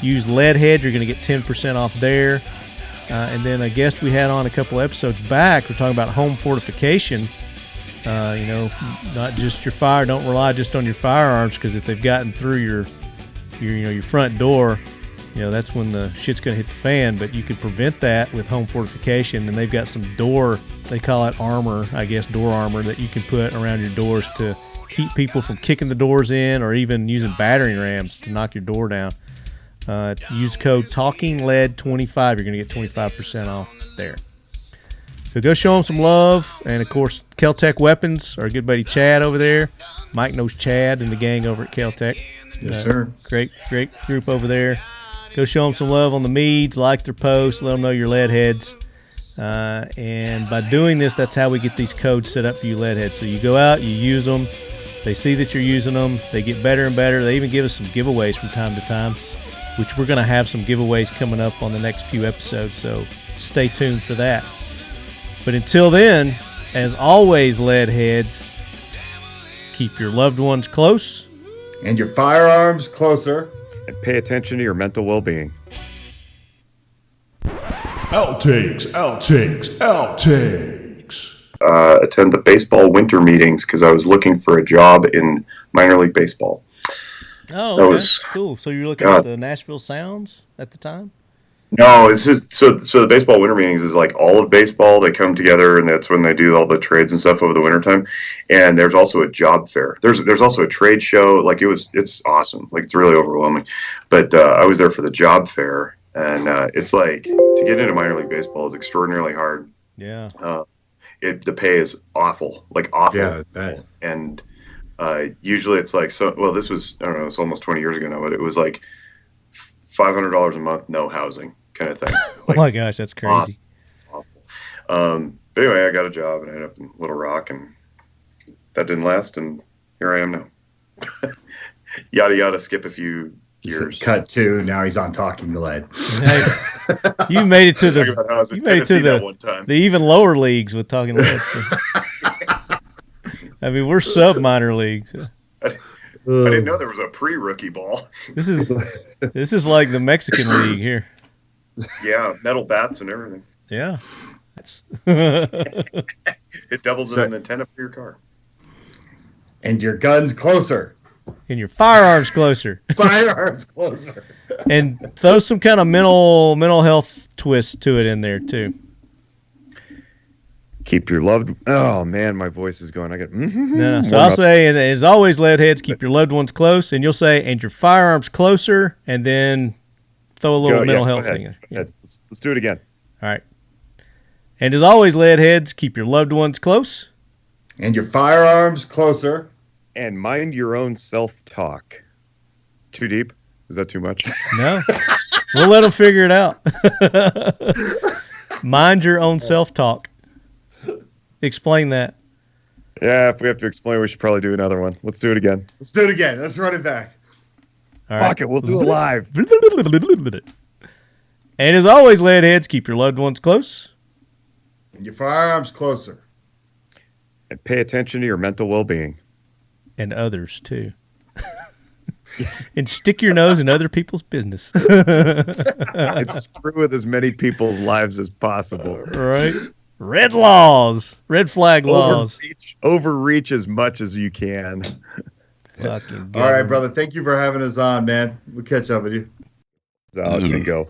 Use Leadhead. You're going to get 10% off there. And then a guest we had on a couple episodes back, we're talking about home fortification. Not just your fire. Don't rely just on your firearms, because if they've gotten through your front door, that's when the shit's going to hit the fan. But you can prevent that with home fortification, and they've got some door, they call it armor, I guess, door armor that you can put around your doors to keep people from kicking the doors in, or even using battering rams to knock your door down. Use code TALKINGLEAD25. You're going to get 25% off there. So go show them some love. And, of course, Kel-Tec Weapons, our good buddy Chad over there. Mike knows Chad and the gang over at Kel-Tec. Yes, sir. Great group over there. Go show them some love on the Meads, like their posts, let them know you're Leadheads. And by doing this, that's how we get these codes set up for you Leadheads. So you go out, you use them, they see that you're using them, they get better and better. They even give us some giveaways from time to time, which we're going to have some giveaways coming up on the next few episodes, so stay tuned for that. But until then, as always, Leadheads, keep your loved ones close. And your firearms closer. And pay attention to your mental well-being. Outtakes. Attend the baseball winter meetings because I was looking for a job in minor league baseball. Oh, That okay. was- Cool. So you're looking at the Nashville Sounds at the time? No, it's just so the baseball winter meetings is like all of baseball. They come together, and that's when they do all the trades and stuff over the wintertime. And there's also a job fair. There's also a trade show. Like it's awesome. Like it's really overwhelming. But I was there for the job fair, and it's like to get into minor league baseball is extraordinarily hard. Yeah. The pay is awful, like awful. Yeah, I bet. And usually it's like this was, I don't know, it's almost 20 years ago now, but it was like $500 a month, no housing kind of thing. Oh my gosh, that's crazy. Awful. But anyway, I got a job and I ended up in Little Rock, and that didn't last, and here I am now. Yada yada, skip a few years. Cut to, now he's on Talking Lead. Hey, you made it to Talk about how I was in you made it to Tennessee that one time. the even lower leagues with Talking Lead. I mean, we're sub minor leagues. I didn't know there was a pre-rookie ball. This is like the Mexican league here. Yeah, metal bats and everything. Yeah. That's It doubles as an antenna for your car. And your gun's closer. And your firearms closer. Firearms closer. And throw some kind of mental health twist to it in there too. Keep your loved. Oh man, my voice is going. I got. No. So I'll say, and as always, lead heads, keep your loved ones close, and you'll say, and your firearms closer, and then throw a little mental health thing in. Yeah. Let's do it again. All right. And as always, lead heads, keep your loved ones close, and your firearms closer, and mind your own self-talk. Too deep? Is that too much? No. We'll let them figure it out. Mind your own self-talk. Explain that. Yeah, if we have to explain, we should probably do another one. Let's do it again. Let's do it again. Let's run it back. All right. Fuck it, we'll do it live. And as always, lead heads, keep your loved ones close. And your firearms closer. And pay attention to your mental well-being. And others, too. And stick your nose in other people's business. And screw with as many people's lives as possible. Right? Red flag laws. Overreach as much as you can. Fucking all right, brother. Thank you for having us on, man. We'll catch up with you. That's how it can go.